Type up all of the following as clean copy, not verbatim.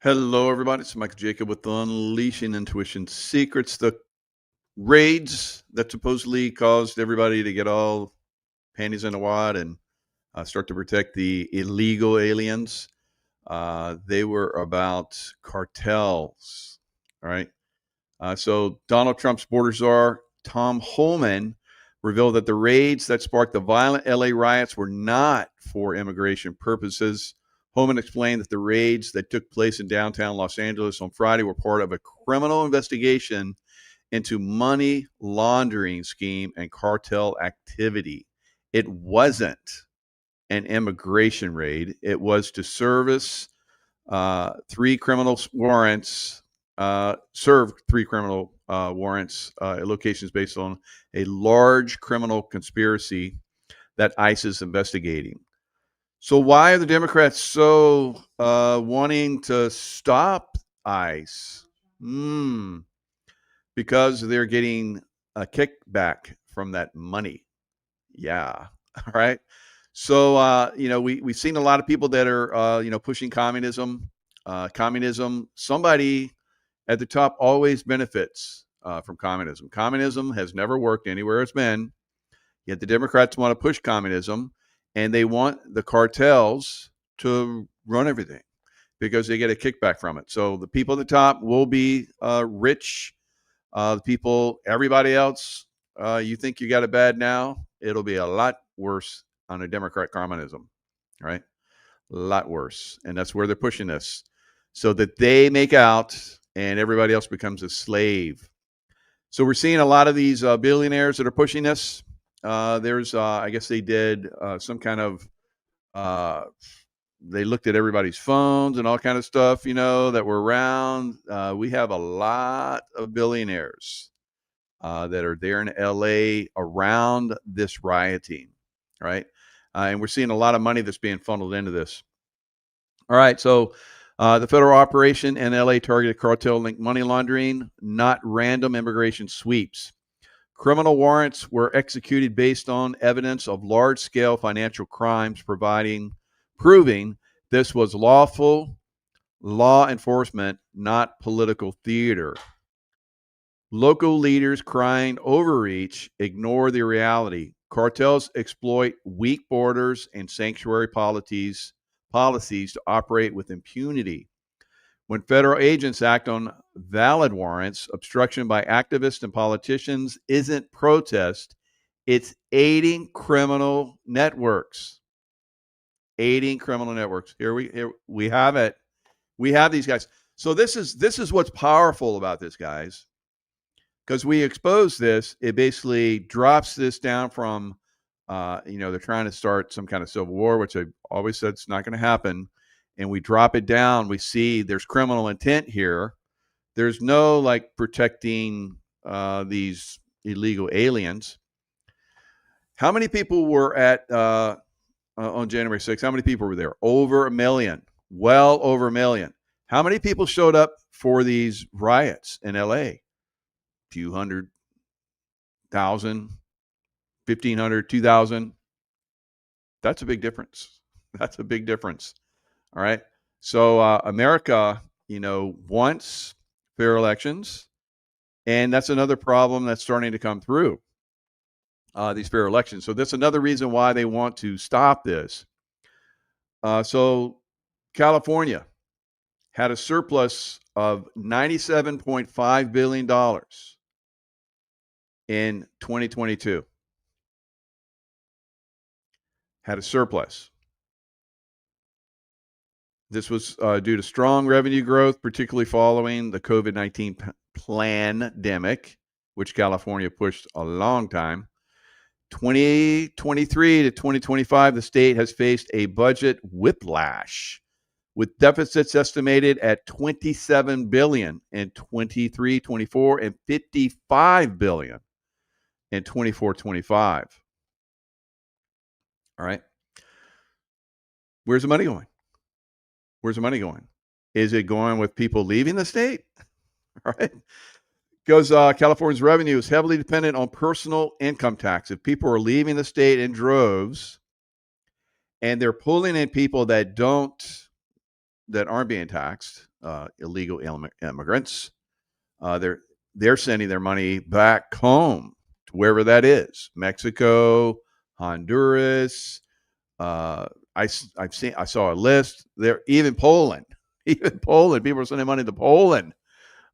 Hello, everybody. It's Michael Jacob with Unleashing Intuition Secrets. The raids that supposedly caused everybody to get all panties in a wad and start to protect the illegal aliens. They were about cartels. All right. So Donald Trump's border czar, Tom Homan, revealed that the raids that sparked the violent LA riots were not for immigration purposes. Homan explained that the raids that took place in downtown Los Angeles on Friday were part of a criminal investigation into money laundering scheme and cartel activity. It wasn't an immigration raid. It was to service three criminal warrants, served three criminal warrants at locations based on a large criminal conspiracy that ICE is investigating. So why are the Democrats so wanting to stop ICE? Because they're getting a kickback from that money. Yeah. All right. So, we've seen a lot of people that are, pushing communism. Somebody at the top always benefits from communism. Communism has never worked anywhere it's been. Yet the Democrats want to push communism, and they want the cartels to run everything because they get a kickback from it. So the people at the top will be rich. The people, everybody else, you think you got it bad now, it'll be a lot worse under Democrat communism, right? A lot worse. And that's where they're pushing this so that they make out and everybody else becomes a slave. So we're seeing a lot of these billionaires that are pushing this. I guess they did some kind of, they looked at everybody's phones and all kind of stuff, that were around. We have a lot of billionaires that are there in LA around this rioting, right? And we're seeing a lot of money that's being funneled into this. All right, so the federal operation in LA targeted cartel-linked money laundering, not random immigration sweeps. Criminal warrants were executed based on evidence of large-scale financial crimes, proving this was lawful law enforcement, not political theater. Local leaders crying overreach ignore the reality. Cartels exploit weak borders and sanctuary policies to operate with impunity. When federal agents act on valid warrants, obstruction by activists and politicians isn't protest, it's aiding criminal networks. Aiding criminal networks. Here we have it. We have these guys. So this is what's powerful about this, guys. Because we expose this, it basically drops this down from, they're trying to start some kind of civil war, which I always said it's not going to happen. And we drop it down. We see there's criminal intent here. There's no protecting these illegal aliens. How many people were at on January 6th? How many people were there? Over 1 million. Well over 1 million. How many people showed up for these riots in LA? Few 100,000, 1,500, 2,000. That's a big difference. That's a big difference. All right. So America, wants fair elections, and that's another problem that's starting to come through these fair elections. So that's another reason why they want to stop this. So California had a surplus of $97.5 billion in 2022. Had a surplus. This was due to strong revenue growth, particularly following the COVID-19 pandemic, which California pushed a long time. 2023 to 2025, the state has faced a budget whiplash, with deficits estimated at $27 billion in 23-24 and $55 billion in 24-25. All right. Where's the money going? Where's the money going? Is it going with people leaving the state? All right. Because California's revenue is heavily dependent on personal income tax. If people are leaving the state in droves and they're pulling in people that that aren't being taxed, illegal immigrants, they're sending their money back home to wherever that is, Mexico, Honduras. I saw a list there, even Poland, people are sending money to Poland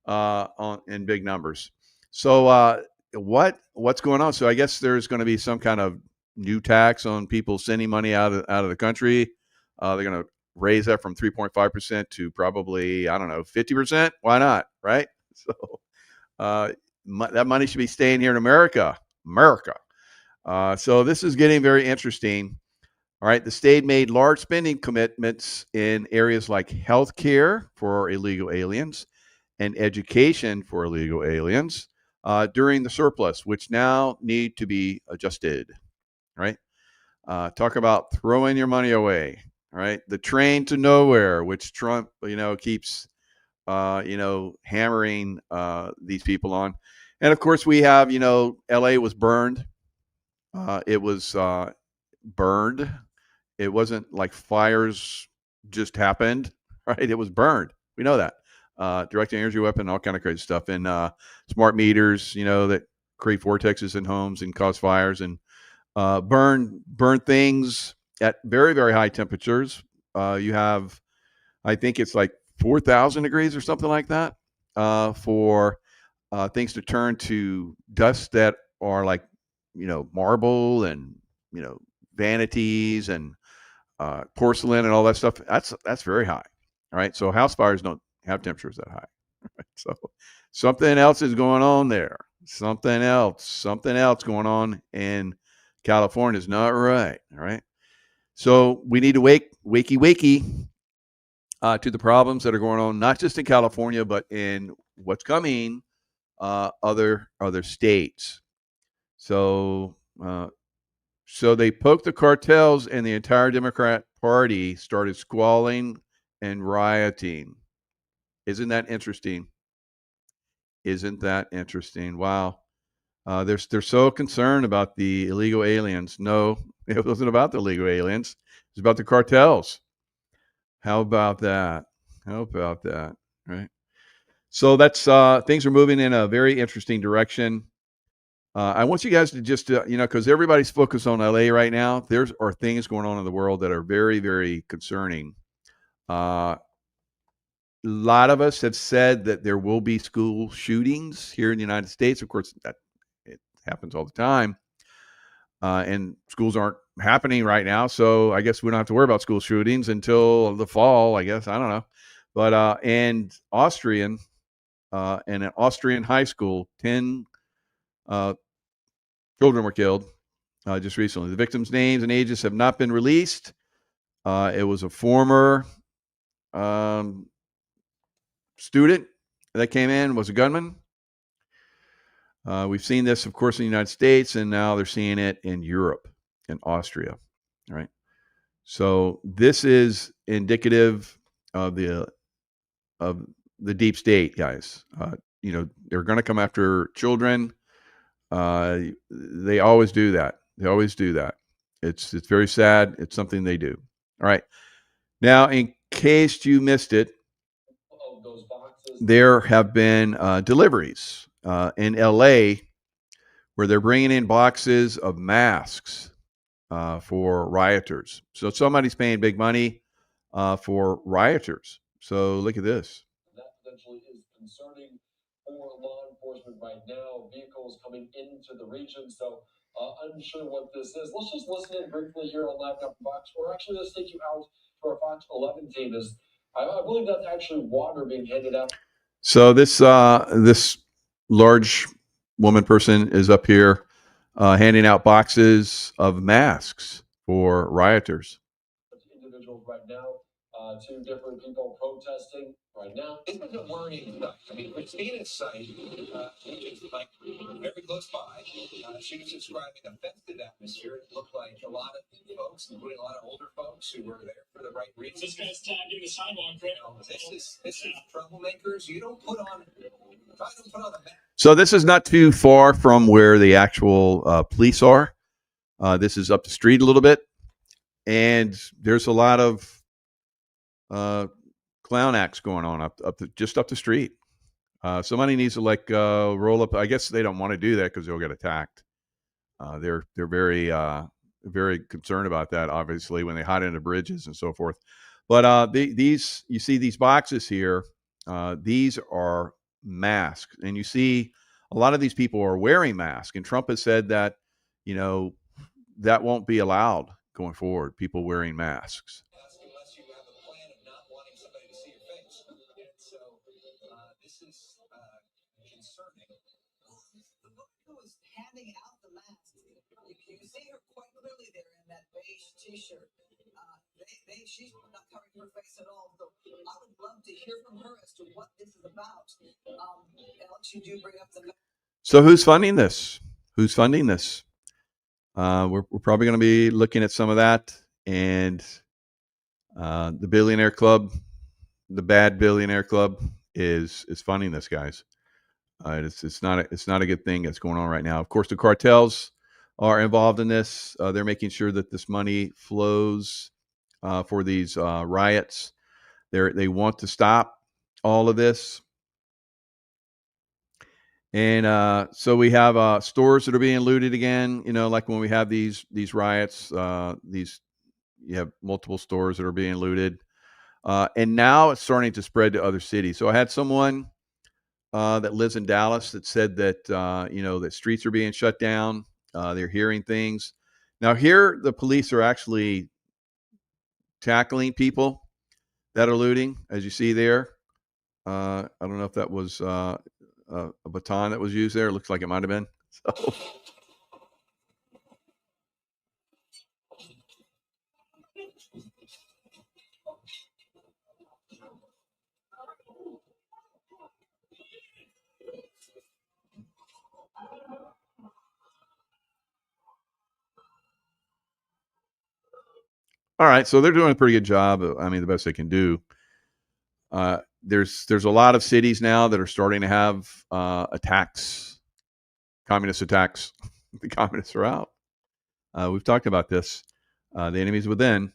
in big numbers. So what's going on? So I guess there's going to be some kind of new tax on people sending money out of the country. They're going to raise that from 3.5% to probably, I don't know, 50%. Why not? Right? So that money should be staying here in America. So this is getting very interesting. All right, the state made large spending commitments in areas like healthcare for illegal aliens and education for illegal aliens during the surplus, which now need to be adjusted. Right? Talk about throwing your money away. Right? The train to nowhere, which Trump, keeps, hammering these people on. And of course, we have, LA was burned. It was burned. It wasn't like fires just happened, right? It was burned. We know that. Direct energy weapon, all kind of crazy stuff. And smart meters, that create vortexes in homes and cause fires and burn things at very, very high temperatures. You have, I think it's like 4,000 degrees or something like that for things to turn to dust that are like, marble and, vanities and porcelain and all that stuff. That's very high. All right. So house fires don't have temperatures that high. Right? So something else is going on there. Something else going on in California is not right. All right. So we need to wakey to the problems that are going on, not just in California, but in what's coming, other states. So they poked the cartels, and the entire Democrat Party started squalling and rioting. Isn't that interesting? Wow. They're so concerned about the illegal aliens. No, it wasn't about the illegal aliens. It was about the cartels. How about that? Right. So that's things are moving in a very interesting direction. I want you guys to just, because everybody's focused on LA right now. There are things going on in the world that are very, very concerning. A lot of us have said that there will be school shootings here in the United States. Of course, it happens all the time. And schools aren't happening right now. So I guess we don't have to worry about school shootings until the fall, I guess. I don't know. But in an Austrian high school, 10 children were killed just recently. The victims' names and ages have not been released. It was a former student that came in, was a gunman. We've seen this, of course, in the United States, and now they're seeing it in Europe, in Austria, right? So this is indicative of the deep state, guys. They're going to come after children. They always do that. It's very sad. It's something they do. All right. Now, in case you missed it, there have been deliveries in LA where they're bringing in boxes of masks for rioters. So somebody's paying big money for rioters. So look at this. That potentially is concerning for law enforcement right now. Vehicles coming into the region. So unsure what this is. Let's just listen in briefly here on Live Now from Fox. Or actually, let's take you out to our Fox 11 team. I believe that's actually water being handed out. So this large woman person is up here handing out boxes of masks for rioters. Individuals right now, two different people protesting right now. This is a worrying stuff. I mean, Christina's site, which is like very close by, she was describing a festive atmosphere. It looked like a lot of folks, including a lot of older folks who were there for the right reasons. This guy's tagging the sidewalk. This is troublemakers. You don't put on. So this is not too far from where the actual police are. This is up the street a little bit, and there's a lot of clown acts going on just up the street. Somebody needs to roll up. I guess they don't want to do that because they'll get attacked. They're very concerned about that, obviously, when they hide into bridges and so forth. But these, you see these boxes here. These are masks, and you see a lot of these people are wearing masks. And Trump has said that, that won't be allowed going forward. People wearing masks. Unless you have a plan of not wanting somebody to see your face. And so this is concerning. The woman who was handing out the masks, you see her quite clearly there in that beige T-shirt. She's not covering her face at all. So I would love to hear from her as to what this is about. Alex, you do bring up the. So who's funding this? Who's funding this? We're probably going to be looking at some of that, and the billionaire club, the bad billionaire club, is funding this, guys. It's not a good thing that's going on right now. Of course, the cartels are involved in this. They're making sure that this money flows for these riots. They want to stop all of this. And so we have stores that are being looted again. Like when we have these riots, you have multiple stores that are being looted, and now it's starting to spread to other cities. So I had someone that lives in Dallas that said that that streets are being shut down. They're hearing things. Now here, the police are actually tackling people that are looting, as you see there. I don't know if that was a baton that was used there. It looks like it might have been. So. All right, so they're doing a pretty good job. I mean, the best they can do. There's a lot of cities now that are starting to have attacks, communist attacks. The communists are out. We've talked about this. The enemy's within.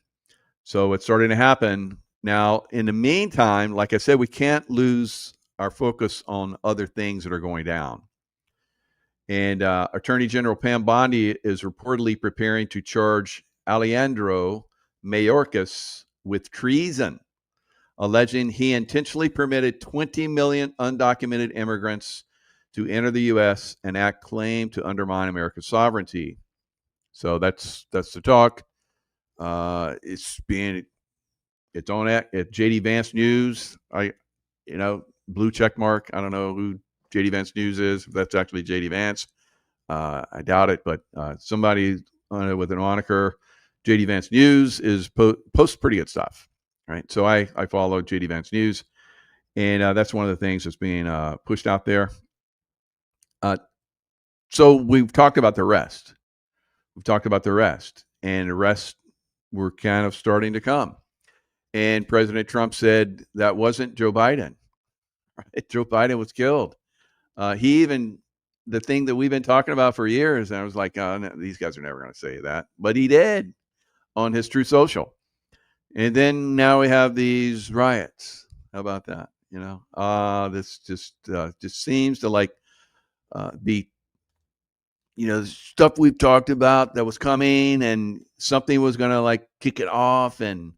So it's starting to happen. Now, in the meantime, like I said, we can't lose our focus on other things that are going down. And Attorney General Pam Bondi is reportedly preparing to charge Alejandro Mayorkas with treason, alleging he intentionally permitted 20 million undocumented immigrants to enter the U.S. and act claim to undermine America's sovereignty. So that's the talk. It's on at JD Vance News. Blue check mark. I don't know who JD Vance News is. If that's actually JD Vance, I doubt it. But somebody with an moniker, JD Vance News, is posts pretty good stuff. Right. So I follow JD Vance News, and that's one of the things that's being pushed out there. So we've talked about the rest. And the rest were kind of starting to come. And President Trump said that wasn't Joe Biden. Right? Joe Biden was killed. The thing that we've been talking about for years, and I was like, oh, no, these guys are never going to say that. But he did on his Truth Social. And then now we have these riots. How about that? This just seems to be, stuff we've talked about that was coming, and something was going to kick it off. And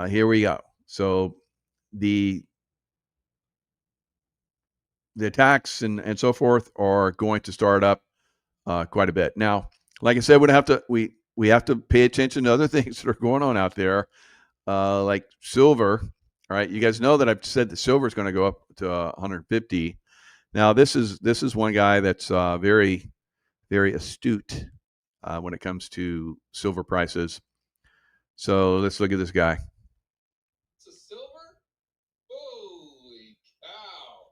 here we go. So the attacks and so forth are going to start up quite a bit. Now, like I said, we have to pay attention to other things that are going on out there, like silver. All right, you guys know that I've said that silver is going to go up to 150. Now, this is one guy that's very, very astute when it comes to silver prices. So let's look at this guy. So silver, holy cow,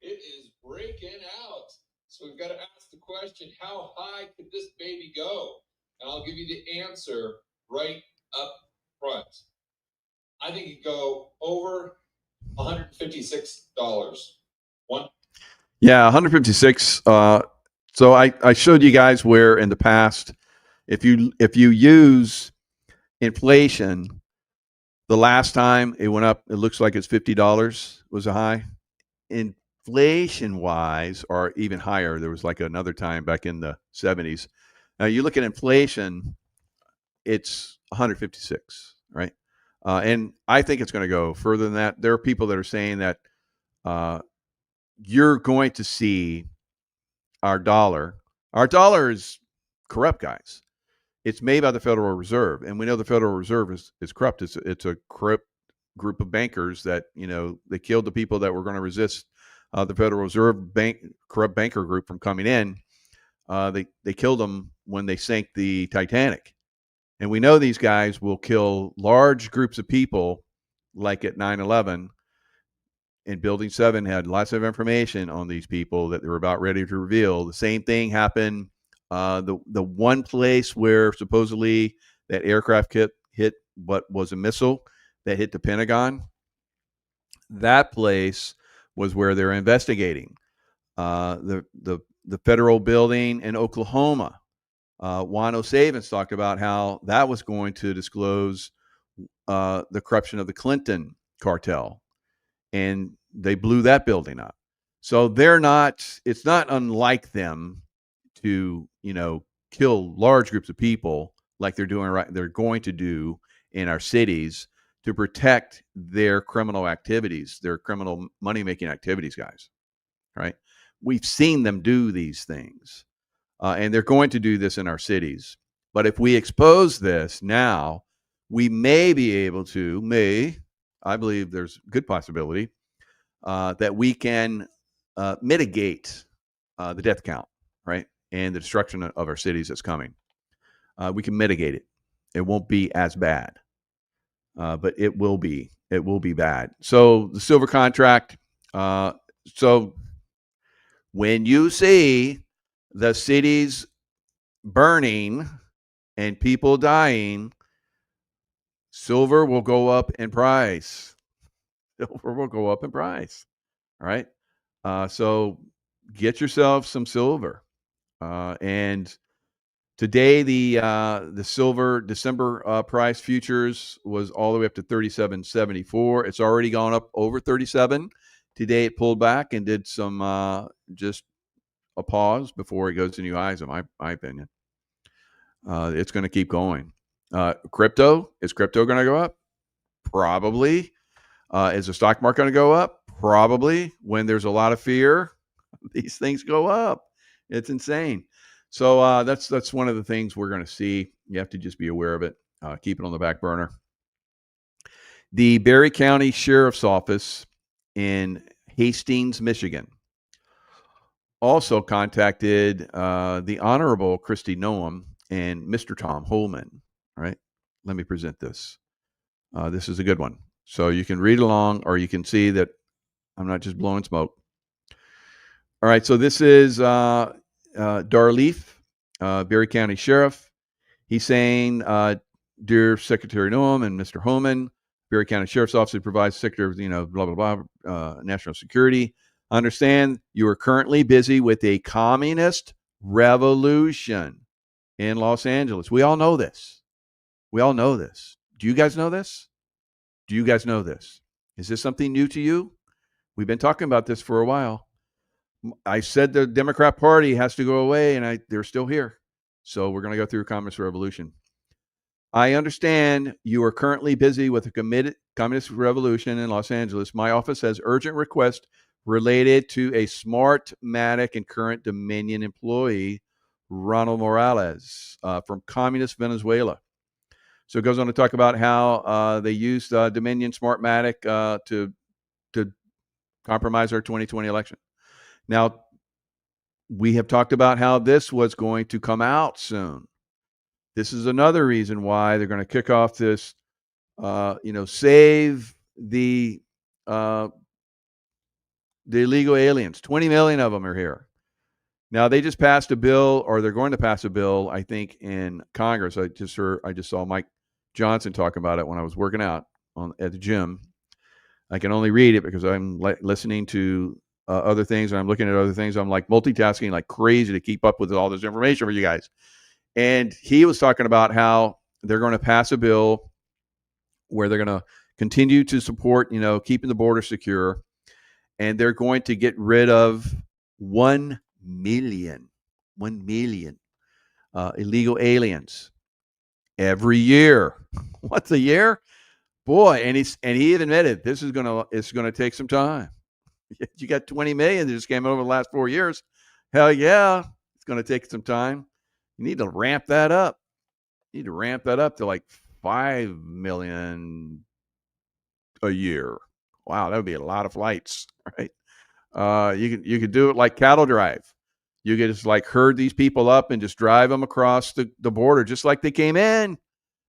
it is breaking out. So we've got to ask the question, how high could this baby go? And I'll give you the answer right up front. I think it could go over $156. Yeah, 156. So I showed you guys where in the past, if you use inflation The last time it went up, it looks like it's $50 was a high. Inflation wise, or even higher, there was like another time back in the 70s. Now you look at inflation, it's 156, right? And I think it's going to go further than that. There are people that are saying that you're going to see our dollar. Our dollar is corrupt, guys. It's made by the Federal Reserve, and we know the Federal Reserve is corrupt. It's a corrupt group of bankers that, you know, they killed the people that were going to resist the Federal Reserve corrupt banker group from coming in. They killed them when they sank the Titanic, and we know these guys will kill large groups of people, like at 9/11. And Building 7 had lots of information on these people that they were about ready to reveal. The same thing happened. The one place where supposedly that aircraft hit what was a missile that hit the Pentagon, that place was where they're investigating. The federal building in Oklahoma, Juan O'Savins talked about how that was going to disclose the corruption of the Clinton cartel, and they blew that building up. So it's not unlike them to, you know, kill large groups of people like they're going to do in our cities to protect their criminal activities, their criminal money-making activities, guys, right? We've seen them do these things, and they're going to do this in our cities. But if we expose this now, we may be able to, I believe there's a good possibility that we can mitigate the death count, right? And the destruction of our cities that's coming. We can mitigate it. It won't be as bad, but it will be. It will be bad. So the silver contract. So when you see the cities burning and people dying, silver will go up in price. Silver will go up in price. All right. So get yourself some silver. And today, the silver December price futures was all the way up to 37.74. It's already gone up over 37. Today, it pulled back and did some just a pause before it goes to new highs. In my opinion, it's going to keep going. Crypto, is crypto going to go up? Probably. Is the stock market going to go up? Probably. When there's a lot of fear, these things go up. It's insane. So that's one of the things we're going to see. You have to just be aware of it. Keep it on the back burner. The Berry County Sheriff's Office in Hastings, Michigan, also contacted the Honorable Kristi Noem and Mr. Tom Holman. All right, let me present this. This is a good one. So you can read along, or you can see that I'm not just blowing smoke. All right, so this is Darleaf, Berry County Sheriff. He's saying, dear Secretary Noem and Mr. Holman, Berry County Sheriff's Office provides Secretary of, blah, blah, blah, National Security. Understand you are currently busy with a communist revolution in Los Angeles. We all know this. We all know this. Do you guys know this? Do you guys know this? Is this something new to you? We've been talking about this for a while. I said the Democrat Party has to go away, and they're still here. So we're going to go through a communist revolution. I understand you are currently busy with a committed communist revolution in Los Angeles. My office has urgent request related to a Smartmatic and current Dominion employee, Ronald Morales, from communist Venezuela. So it goes on to talk about how they used Dominion Smartmatic to compromise our 2020 election. Now, we have talked about how this was going to come out soon. This is another reason why they're going to kick off this, save the illegal aliens. 20 million of them are here. Now, they just passed a bill, or they're going to pass a bill, I think, in Congress. I just saw Mike Johnson talk about it when I was working out at the gym. I can only read it because I'm listening to other things, and I'm looking at other things. I'm like multitasking like crazy to keep up with all this information for you guys. And he was talking about how they're going to pass a bill where they're going to continue to support, keeping the border secure. And they're going to get rid of 1 million illegal aliens every year. What's a year? Boy, and he even admitted it's gonna take some time. You got 20 million that just came over the last 4 years. Hell yeah, it's gonna take some time. You need to ramp that up. You need to ramp that up to like 5 million a year. Wow, that would be a lot of flights, right? You could do it like cattle drive. You could just like herd these people up and just drive them across the border, just like they came in.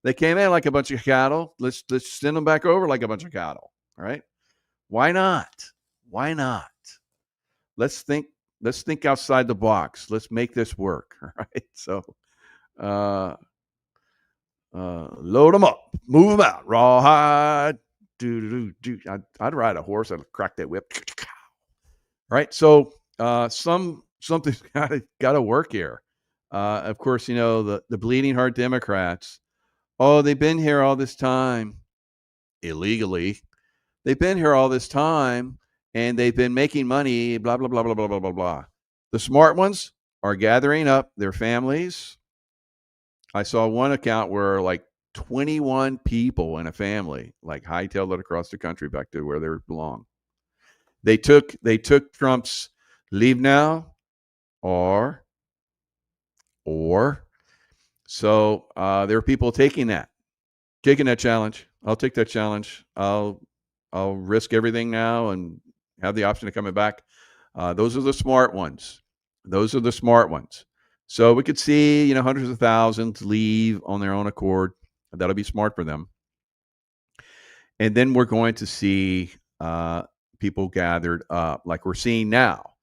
They came in like a bunch of cattle. Let's send them back over like a bunch of cattle. All right? Why not? Why not? Let's think outside the box. Let's make this work. All right. So load them up, move them out, rawhide. I'd ride a horse. I'd crack that whip. Right. So something's got to work here. Of course, the bleeding heart Democrats. Oh, they've been here all this time illegally. They've been here all this time and they've been making money, blah, blah, blah, blah, blah, blah, blah, blah. The smart ones are gathering up their families. I saw one account where like 21 people in a family, like hightailed it across the country back to where they belong. They took Trump's leave now or so there are people taking that challenge. I'll take that challenge. I'll risk everything now and have the option of coming back. Those are the smart ones. So we could see, hundreds of thousands leave on their own accord. That'll be smart for them. And then we're going to see people gathered up like we're seeing now,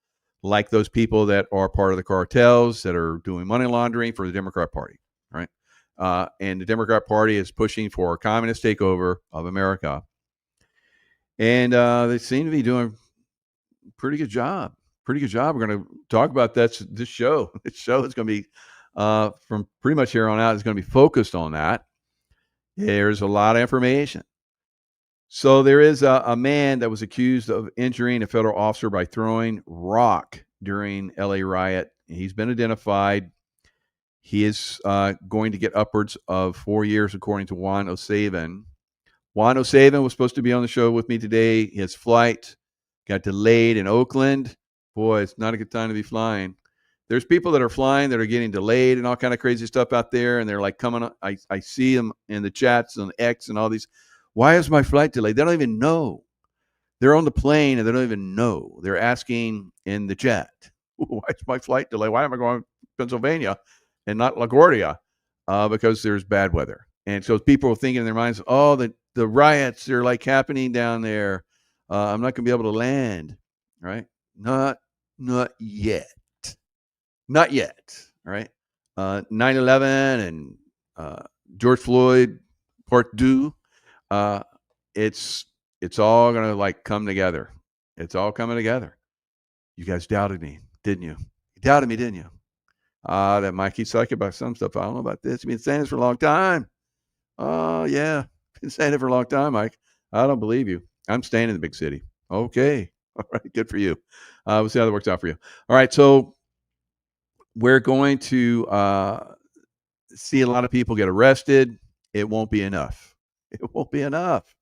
like those people that are part of the cartels that are doing money laundering for the Democrat Party, right? And the Democrat Party is pushing for a communist takeover of America. And they seem to be doing a pretty good job. We're going to talk about that this show. This show is going to be from pretty much here on out is going to be focused on that. There's a lot of information. So there is a man that was accused of injuring a federal officer by throwing rock during LA riot. He's been identified. He is going to get upwards of 4 years, according to Juan O'Savin. Juan O'Savin was supposed to be on the show with me today. His flight got delayed in Oakland. Boy, it's not a good time to be flying. There's people that are flying that are getting delayed and all kind of crazy stuff out there. And they're like coming up. I see them in the chats on X and all these. Why is my flight delayed? They don't even know. They're on the plane and they don't even know. They're asking in the chat, why is my flight delayed? Why am I going to Pennsylvania and not LaGuardia? Because there's bad weather. And so people are thinking in their minds, oh, the riots are like happening down there. I'm not going to be able to land, right? Not yet. Not yet, right? 9/11 and George Floyd Part 2. It's all gonna like come together. It's all coming together. You guys doubted me, didn't you? You doubted me, didn't you? That Mikey's psychic about some stuff. I don't know about this. You've been saying this for a long time. Oh yeah, been saying it for a long time, Mike. I don't believe you. I'm staying in the big city. Okay, all right, good for you. We'll see how that works out for you. All right, so we're going to see a lot of people get arrested. It won't be enough. It won't be enough.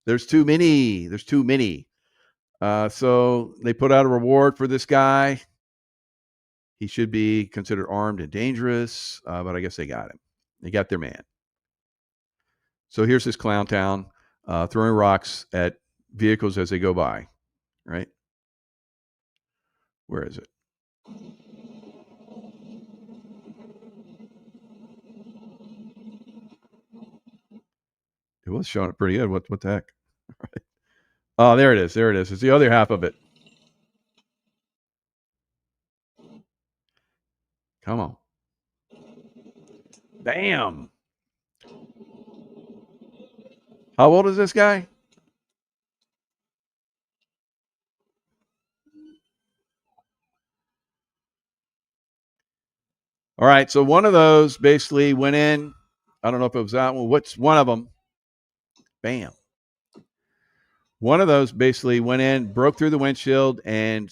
There's too many. So they put out a reward for this guy. He should be considered armed and dangerous, but I guess they got him. They got their man. So here's this clown town throwing rocks at vehicles as they go by, right? Where is it? It was showing it pretty good. What the heck? Right. Oh, there it is. It's the other half of it. Come on. Bam. How old is this guy? All right. So one of those basically went in. I don't know if it was that one. What's one of them? Bam. One of those basically went in, broke through the windshield, and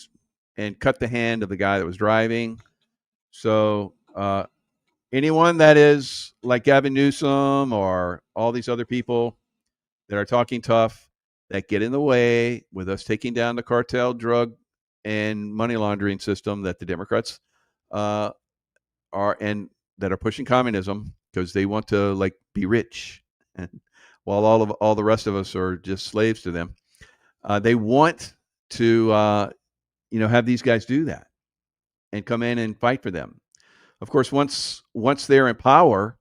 cut the hand of the guy that was driving. So anyone that is like Gavin Newsom or all these other people that are talking tough, that get in the way with us taking down the cartel, drug, and money laundering system that the Democrats are, and that are pushing communism because they want to like be rich, and while all the rest of us are just slaves to them. They want to have these guys do that and come in and fight for them. Of course, once they're in power,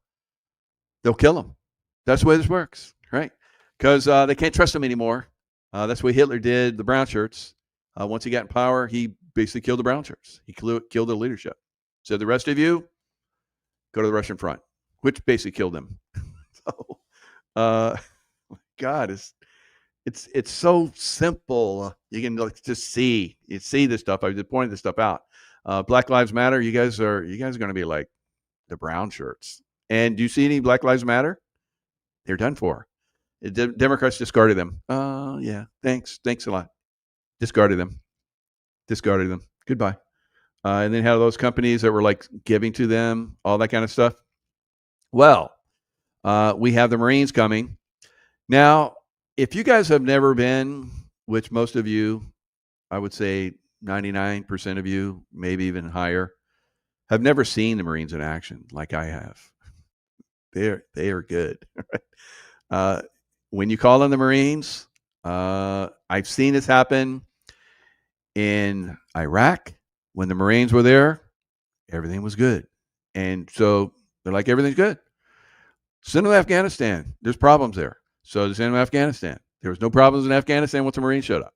they'll kill them. That's the way this works, right? Because they can't trust them anymore. That's what Hitler did. The brown shirts. Once he got in power, he basically killed the brown shirts. He killed the leadership. So the rest of you go to the Russian front, which basically killed them. So, God, it's so simple. You can just see this stuff. I just pointed this stuff out. Black Lives Matter. You guys are going to be like the brown shirts. And do you see any Black Lives Matter? They're done for. Democrats discarded them. Yeah. Thanks a lot. Discarded them. Goodbye. And then have those companies that were like giving to them, all that kind of stuff. Well, we have the Marines coming. Now, if you guys have never been, which most of you, I would say 99% of you, maybe even higher, have never seen the Marines in action like I have. They are good. When you call on the Marines, I've seen this happen in Iraq. When the Marines were there, everything was good. And so they're like, everything's good. Send them to Afghanistan. There's problems there. So they sent them to Afghanistan. There was no problems in Afghanistan once the Marines showed up.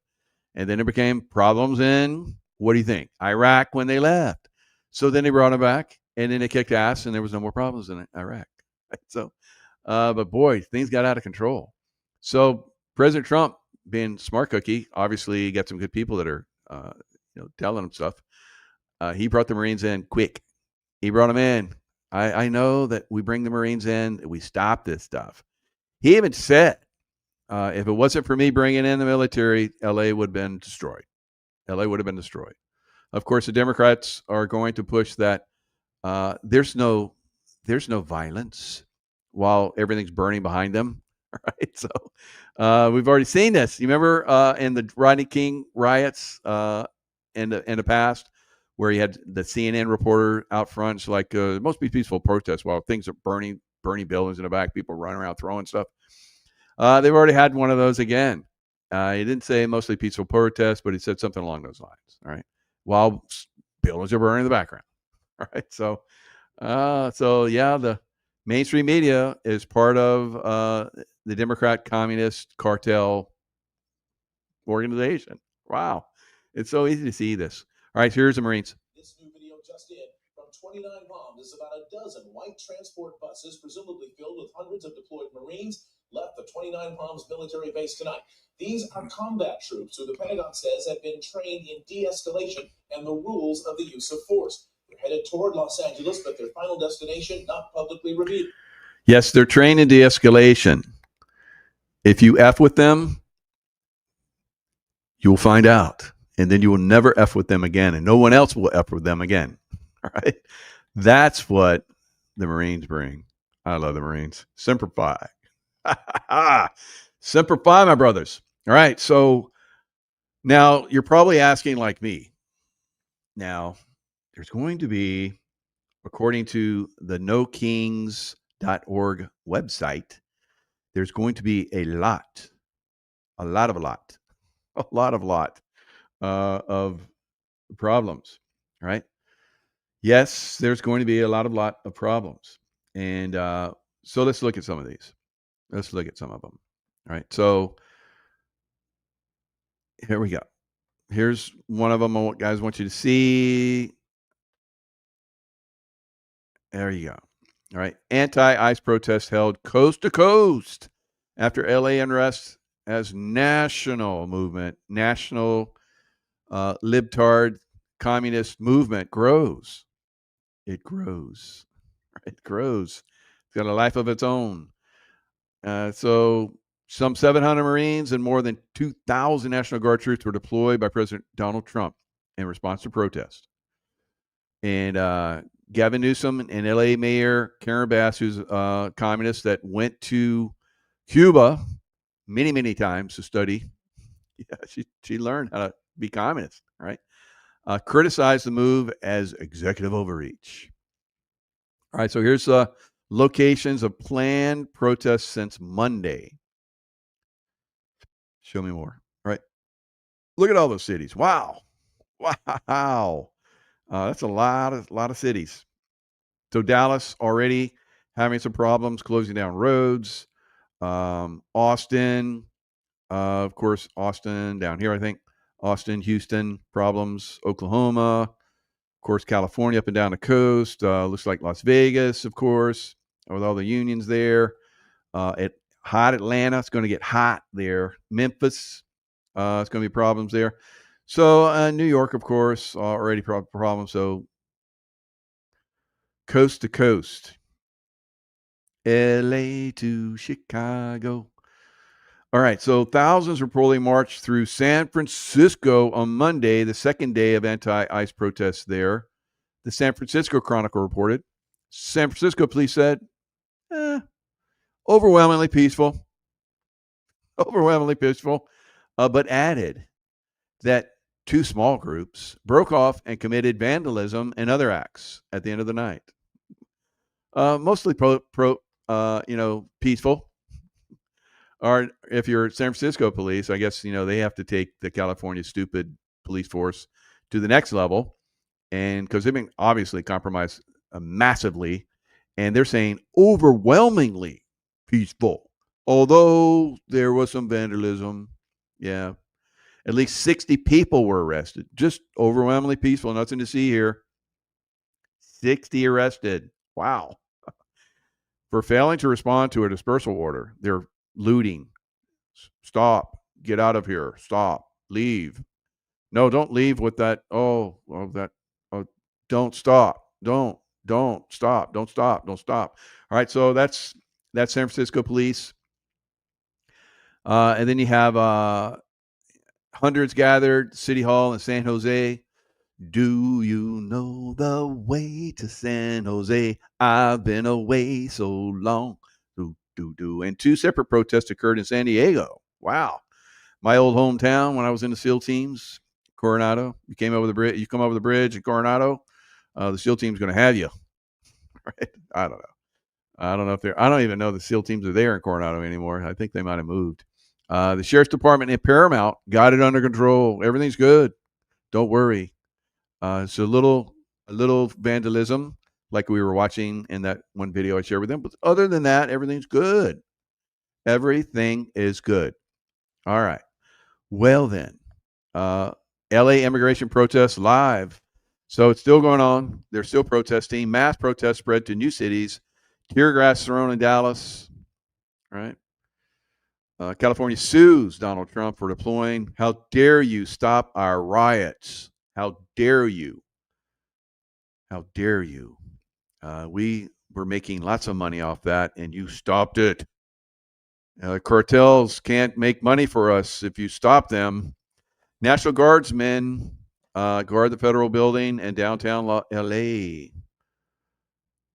And then there became problems in, what do you think, Iraq when they left. So then they brought them back, and then they kicked ass, and there was no more problems in Iraq. So, but boy, things got out of control. So President Trump, being smart cookie, obviously got some good people that are, telling him stuff. He brought the Marines in quick. He brought them in. I know that we bring the Marines in, we stop this stuff. He even said, if it wasn't for me bringing in the military, LA would have been destroyed. Of course, the Democrats are going to push that there's no violence while everything's burning behind them. Right? So we've already seen this. You remember in the Rodney King riots in the past, where you had the CNN reporter out front, it's like most peaceful protests while things are burning buildings in the back, people running around throwing stuff. They've already had one of those again. He didn't say mostly peaceful protests, but he said something along those lines. All right, while buildings are burning in the background. All right, so yeah, the mainstream media is part of the Democrat Communist cartel organization. Wow, it's so easy to see this. All right, here's the Marines. This new video just in from 29 Palms is about a dozen white transport buses, presumably filled with hundreds of deployed Marines, left the 29 Palms military base tonight. These are combat troops who the Pentagon says have been trained in de-escalation and the rules of the use of force. They're headed toward Los Angeles, but their final destination not publicly revealed. Yes, they're trained in de-escalation. If you F with them, you will find out. And then you will never F with them again. And no one else will F with them again. All right. That's what the Marines bring. I love the Marines. Semper Fi. Semper Fi, my brothers. All right. So now you're probably asking like me. Now, there's going to be, according to the nokings.org website, there's going to be a lot of problems, right? Yes, there's going to be a lot of problems. And so let's look at some of these. Let's look at some of them. All right. So here we go. Here's one of them I guys want you to see. There you go. All right. Anti-ICE protest held coast to coast after LA unrest as national movement, national libtard communist movement grows. It grows. It grows. It's got a life of its own. So Some 700 Marines and more than 2,000 National Guard troops were deployed by President Donald Trump in response to protests. And Gavin Newsom and LA Mayor Karen Bass, who's a communist that went to Cuba many, many times to study. Yeah, she learned how to be communist, right? Criticized the move as executive overreach. All right, so here's locations of planned protests since Monday. Show me more. All right. Look at all those cities. Wow. Wow. That's a lot of cities. So Dallas already having some problems closing down roads. Austin, of course, Austin down here, I think. Austin, Houston, problems. Oklahoma, of course, California up and down the coast. Looks like Las Vegas, of course, with all the unions there. Hot Atlanta, it's going to get hot there. Memphis, it's going to be problems there. So New York, of course, already problems. So coast to coast, LA to Chicago. All right, so thousands reportedly marched through San Francisco on Monday, the second day of anti-ICE protests there. The San Francisco Chronicle reported. San Francisco police said, overwhelmingly peaceful. Overwhelmingly peaceful, but added that two small groups broke off and committed vandalism and other acts at the end of the night. Mostly peaceful. Or if you're San Francisco police, I guess, they have to take the California stupid police force to the next level. And because they've been obviously compromised massively, and they're saying overwhelmingly peaceful, although there was some vandalism. Yeah. At least 60 people were arrested. Just overwhelmingly peaceful. Nothing to see here. 60 arrested. Wow. For failing to respond to a dispersal order. They're looting. Stop. Get out of here. Stop. Leave. No, don't leave with that. Don't stop. Don't stop. Don't stop. Don't stop. All right. So that's San Francisco police. And then you have hundreds gathered City Hall in San Jose. Do you know the way to San Jose? I've been away so long. And two separate protests occurred in San Diego. Wow. My old hometown when I was in the SEAL teams, Coronado. You come over the bridge in Coronado, the SEAL team's going to have you. Right? I don't know. I don't even know the SEAL teams are there in Coronado anymore. I think they might have moved. The Sheriff's Department in Paramount got it under control. Everything's good. Don't worry. So a little vandalism, like we were watching in that one video I shared with them. But other than that, everything's good. Everything is good. All right. Well then, LA immigration protests live. So it's still going on. They're still protesting. Mass protests spread to new cities. Tear gas thrown in Dallas. Right. California sues Donald Trump for deploying. How dare you stop our riots? How dare you? How dare you? We were making lots of money off that, and you stopped it. Cartels can't make money for us if you stop them. National Guardsmen guard the federal building in downtown LA.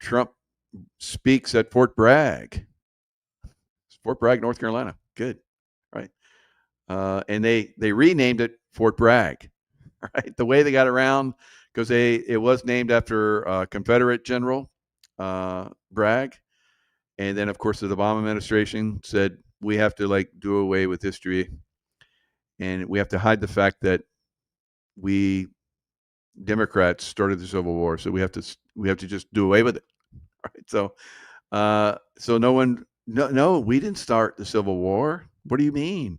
Trump speaks at Fort Bragg, North Carolina. Good, right? And they renamed it Fort Bragg. Right, the way they got around, because it was named after Confederate General Bragg, and then of course the Obama administration said we have to do away with history, and we have to hide the fact that we Democrats started the Civil War, so we have to just do away with it. Right, so no, we didn't start the Civil War. What do you mean?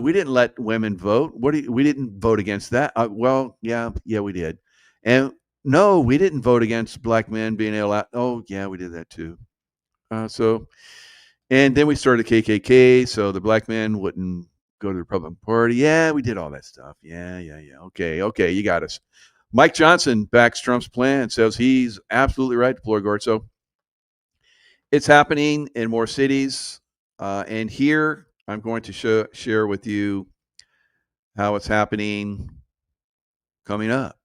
We didn't let women vote. We didn't vote against that. Well, yeah, we did. And no, we didn't vote against black men being allowed. Oh, yeah, we did that too. And then we started the KKK, so the black men wouldn't go to the Republican Party. Yeah, we did all that stuff. Yeah. Okay, you got us. Mike Johnson backs Trump's plan, says he's absolutely right to deploy guards. So it's happening in more cities. And here I'm going to share with you how it's happening coming up.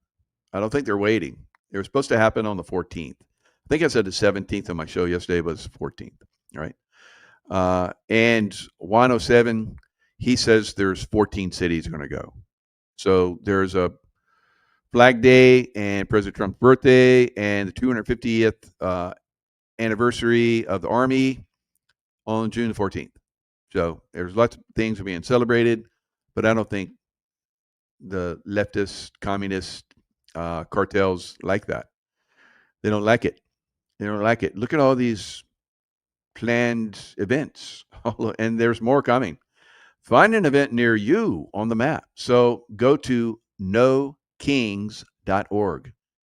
I don't think they're waiting. They were supposed to happen on the 14th. I think I said the 17th on my show yesterday, but it's the 14th, right? And 107, he says there's 14 cities going to go. So there's a Flag Day and President Trump's birthday and the 250th anniversary of the Army on June the 14th. So there's lots of things are being celebrated, but I don't think the leftist, communist cartels like that. They don't like it. They don't like it. Look at all these planned events, and there's more coming. Find an event near you on the map. So go to nokings.org.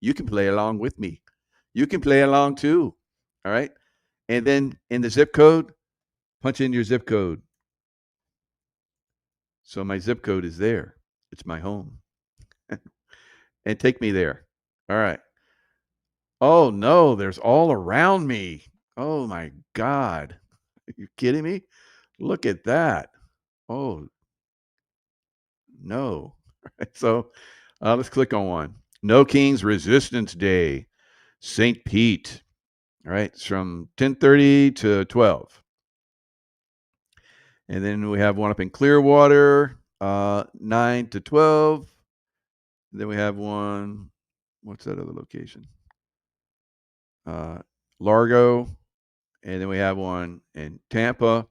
You can play along with me. You can play along too. All right. And then in the zip code, punch in your zip code. So my zip code is there. It's my home. And take me there. All right. Oh no, there's all around me. Oh my God. Are you kidding me? Look at that. Oh no. So let's click on one. No Kings Resistance Day, St. Pete. All right, it's from 10:30 to 12. And then we have one up in Clearwater, 9 to 12. And then we have one, what's that other location? Largo. And then we have one in Tampa.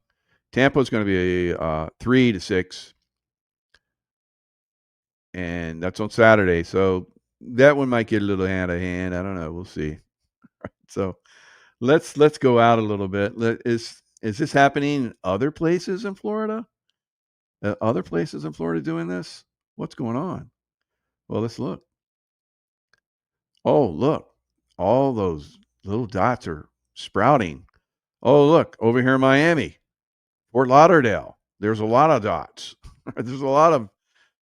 Tampa is going to be 3 to 6. And that's on Saturday. So that one might get a little hand of hand. I don't know. We'll see. So let's go out a little bit. Is this happening in other places in Florida? Other places in Florida doing this? What's going on? Well, let's look. Oh, look. All those little dots are sprouting. Oh, look, over here in Miami, Fort Lauderdale. There's a lot of dots. There's a lot of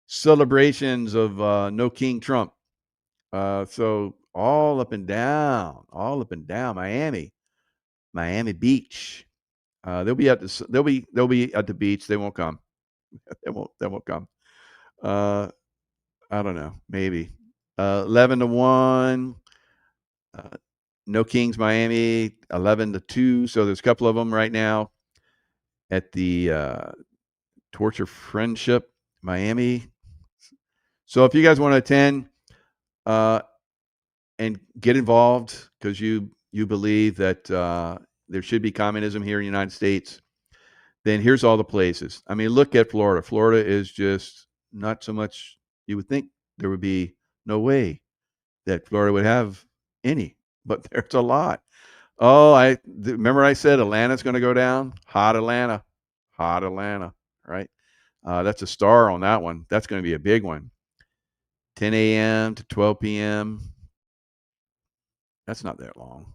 celebrations of No King Trump. So all up and down, Miami Beach. They'll be at the beach. They won't come. They won't come. I don't know. Maybe 11 to 1. No Kings Miami 11 to 2. So there's a couple of them right now at the Torture Friendship Miami. So if you guys want to attend and get involved because you believe that there should be communism here in the United States, then here's all the places. I mean, look at Florida. Florida is just not so much. You would think there would be no way that Florida would have any, but there's a lot. Oh, remember I said Atlanta's going to go down. Hot Atlanta, right? That's a star on that one. That's going to be a big one. 10 a.m. to 12 p.m. That's not that long,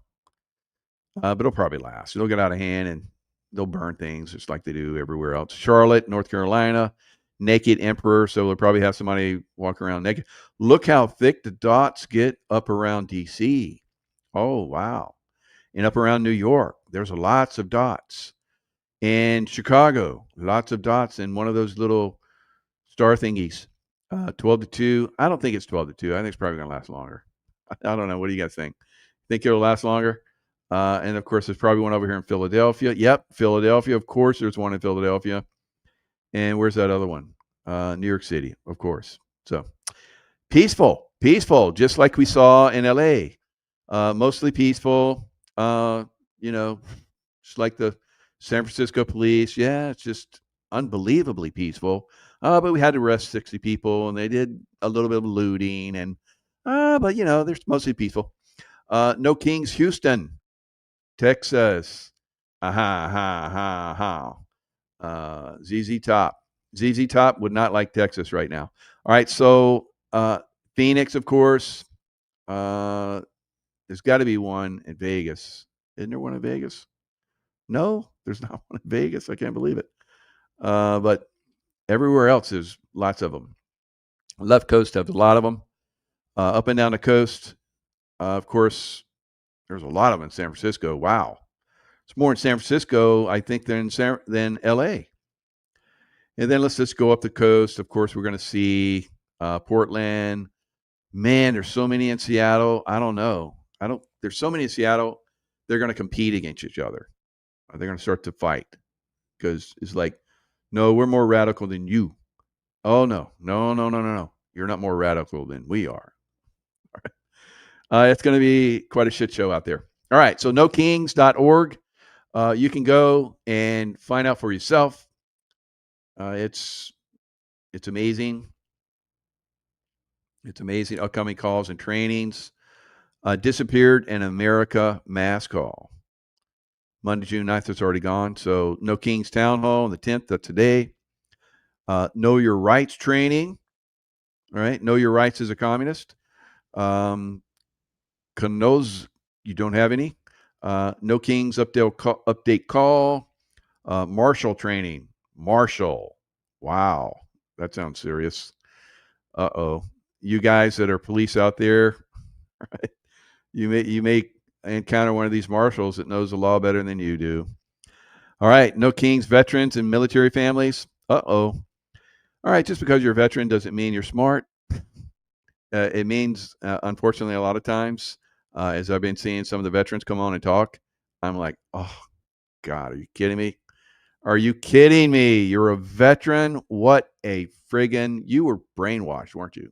but it'll probably last. It'll get out of hand and they'll burn things just like they do everywhere else. Charlotte, North Carolina, naked emperor. So they'll probably have somebody walk around naked. Look how thick the dots get up around DC. Oh, wow. And up around New York, there's lots of dots. In Chicago, lots of dots in one of those little star thingies. 12 to 2. I don't think it's 12 to 2. I think it's probably going to last longer. I don't know. What do you guys think? Think it'll last longer? And of course, there's probably one over here in Philadelphia. Yep, Philadelphia. Of course, there's one in Philadelphia. And where's that other one? New York City, of course. So peaceful, just like we saw in LA. Mostly peaceful. Just like the San Francisco police. Yeah, it's just unbelievably peaceful. But we had to arrest 60 people, and they did a little bit of looting, and but they're mostly peaceful. No Kings, Houston, Texas. Aha, ha, ha, ha. ZZ Top. ZZ Top would not like Texas right now. All right, so Phoenix, of course. There's got to be one in Vegas. Isn't there one in Vegas? No, there's not one in Vegas. I can't believe it. But everywhere else, there's lots of them. Left coast has a lot of them. Up and down the coast, of course, there's a lot of them in San Francisco. Wow. It's more in San Francisco, I think, than LA. And then let's just go up the coast. Of course, we're going to see Portland. Man, there's so many in Seattle. I don't know. There's so many in Seattle. They're going to compete against each other. They're going to start to fight because it's like, no, we're more radical than you. Oh, no. You're not more radical than we are. It's going to be quite a shit show out there. All right. So nokings.org. You can go and find out for yourself. It's amazing. It's amazing. Upcoming calls and trainings. Disappeared in America mass call. Monday, June 9th, it's already gone. So No Kings Town Hall on the 10th, that's today. Know Your Rights training. All right. Know Your Rights as a communist. Knows you don't have any. No Kings update call. Marshall training. Marshall. Wow. That sounds serious. Uh-oh. You guys that are police out there, right? You may encounter one of these marshals that knows the law better than you do. All right. No Kings, veterans, and military families. Uh-oh. All right. Just because you're a veteran doesn't mean you're smart. It means, unfortunately, a lot of times, as I've been seeing some of the veterans come on and talk, I'm like, oh, God, are you kidding me? Are you kidding me? You're a veteran? What a friggin', you were brainwashed, weren't you,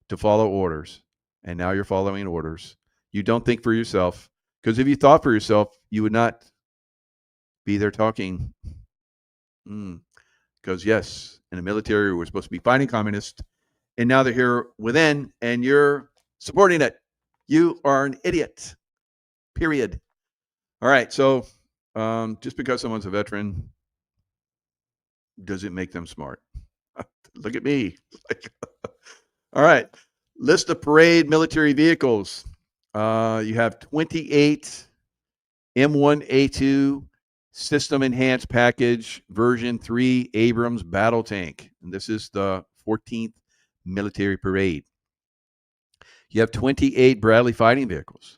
to follow orders. And now you're following orders. You don't think for yourself. Because if you thought for yourself, you would not be there talking. Because, yes, in the military, we're supposed to be fighting communists. And now they're here within, and you're supporting it. You are an idiot. Period. All right. So just because someone's a veteran doesn't make them smart. Look at me. All right. List of parade military vehicles. You have 28 M1A2 System Enhanced Package version 3 Abrams battle tank. And this is the 14th military parade. You have 28 Bradley fighting vehicles,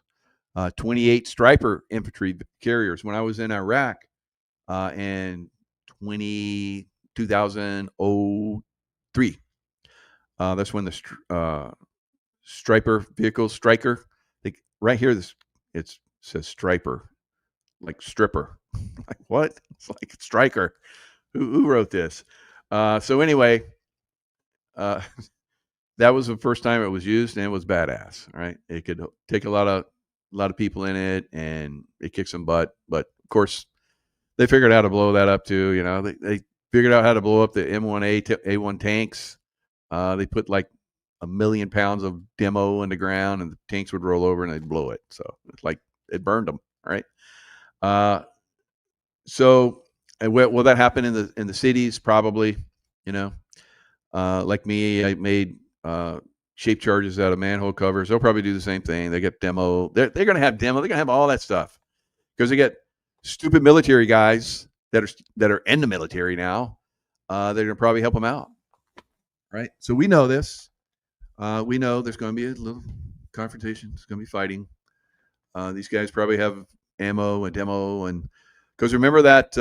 28 Striper infantry carriers. When I was in Iraq in 2003, that's when the Striper vehicles, Striker, right here, it says Striper, like stripper. Like what? It's like Striker. Who wrote this? So anyway, that was the first time it was used, and it was badass. Right? It could take a lot of people in it, and it kicked some butt. But of course, they figured out how to blow that up too. You know, they figured out how to blow up the M1A1 tanks. They put like 1 million pounds of demo in the ground, and the tanks would roll over and they'd blow it. So it's like it burned them. Right? So will that happen in the cities? Probably. You know, like me, I made shape charges out of manhole covers. They'll probably do the same thing. They get demo. They're going to have demo. They're going to have all that stuff because they get stupid military guys that are in the military now. They're going to probably help them out. Right. So we know this. We know there's going to be a little confrontation. It's going to be fighting. These guys probably have ammo and demo, and because remember that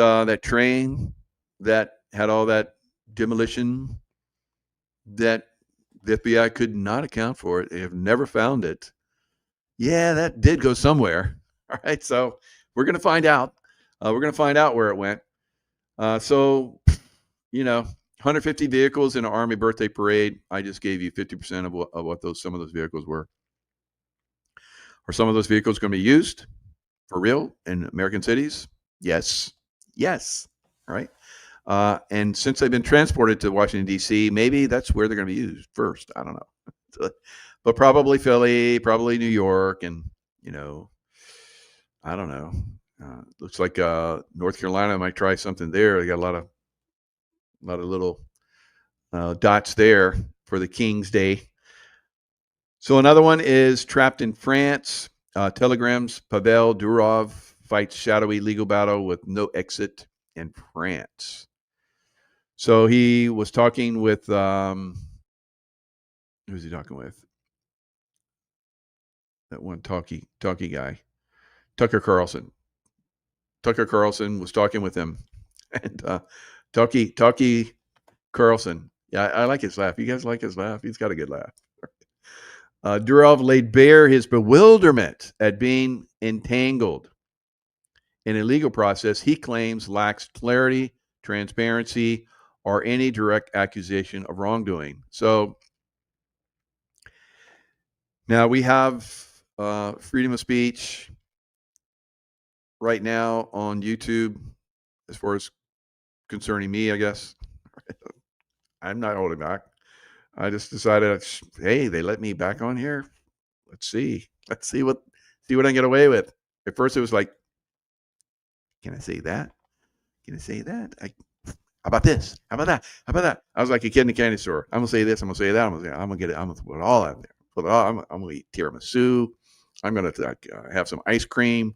train that had all that demolition that the FBI could not account for it. They have never found it. Yeah, that did go somewhere. All right, so we're going to find out. We're going to find out where it went. So, 150 vehicles in an Army birthday parade. I just gave you 50% of what some of those vehicles were. Are some of those vehicles going to be used for real in American cities? Yes. All right. And since they've been transported to Washington, D.C., maybe that's where they're going to be used first. I don't know. But probably Philly, probably New York, and, I don't know. Looks like North Carolina might try something there. They got a lot of little dots there for the King's Day. So another one is trapped in France. Telegram's Pavel Durov fights shadowy legal battle with no exit in France. So he was talking with, who's he talking with? That one talkie guy, Tucker Carlson. Tucker Carlson was talking with him, and Tucky Carlson. Yeah, I like his laugh. You guys like his laugh? He's got a good laugh. Durov laid bare his bewilderment at being entangled in a legal process he claims lacks clarity, transparency, or any direct accusation of wrongdoing. So now we have freedom of speech right now on YouTube, as far as concerning me, I guess. I'm not holding back. I just decided, hey, they let me back on here. Let's see what I can get away with. At first, it was like, can I say that? Can I say that? How about this? How about that? How about that? I was like a kid in a candy store. I'm gonna say this. I'm gonna say that. I'm gonna get it. I'm gonna put it all out there. Put it all. I'm gonna eat tiramisu. I'm gonna have some ice cream,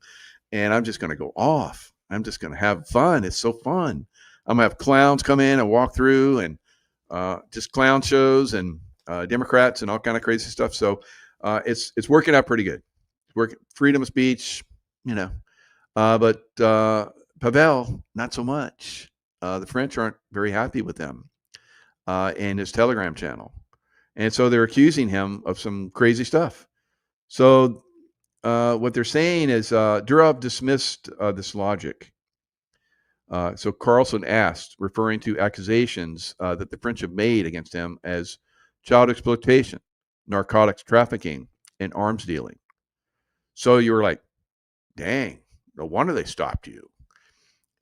and I'm just gonna go off. I'm just gonna have fun. It's so fun. I'm gonna have clowns come in and walk through, and just clown shows and Democrats and all kind of crazy stuff. So it's working out pretty good. Freedom of speech, but Pavel, not so much. The French aren't very happy with him and his Telegram channel. And so they're accusing him of some crazy stuff. So what they're saying is Durov dismissed this logic. So Carlson asked, referring to accusations that the French have made against him as child exploitation, narcotics trafficking, and arms dealing. So you were like, dang, no wonder they stopped you.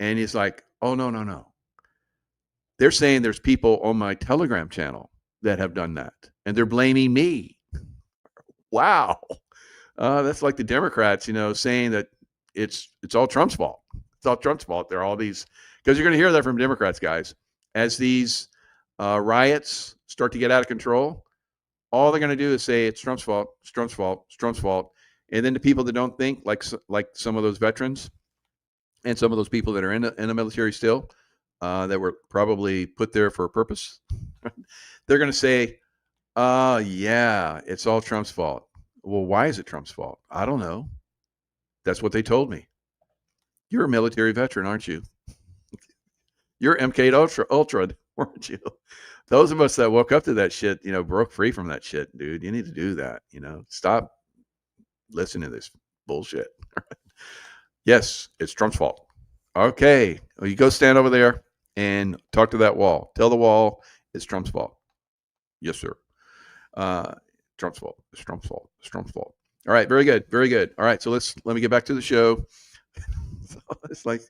And he's like, oh, no. They're saying there's people on my Telegram channel that have done that, and they're blaming me. Wow. That's like the Democrats, saying that it's all Trump's fault. It's all Trump's fault. There are all these, because you're going to hear that from Democrats, guys. As these riots start to get out of control, all they're going to do is say it's Trump's fault, it's Trump's fault, it's Trump's fault. And then the people that don't think, like some of those veterans and some of those people that are in the military still, that were probably put there for a purpose, they're going to say, yeah, it's all Trump's fault. Well, why is it Trump's fault? I don't know. That's what they told me. You're a military veteran, aren't you? You're MK Ultra, weren't you? Those of us that woke up to that shit, broke free from that shit, dude. You need to do that. Stop listening to this bullshit. Yes, it's Trump's fault. Okay, well, you go stand over there and talk to that wall. Tell the wall it's Trump's fault. Yes, sir. Trump's fault. It's Trump's fault. It's Trump's fault. All right, very good, very good. All right, so let me get back to the show. So it's like,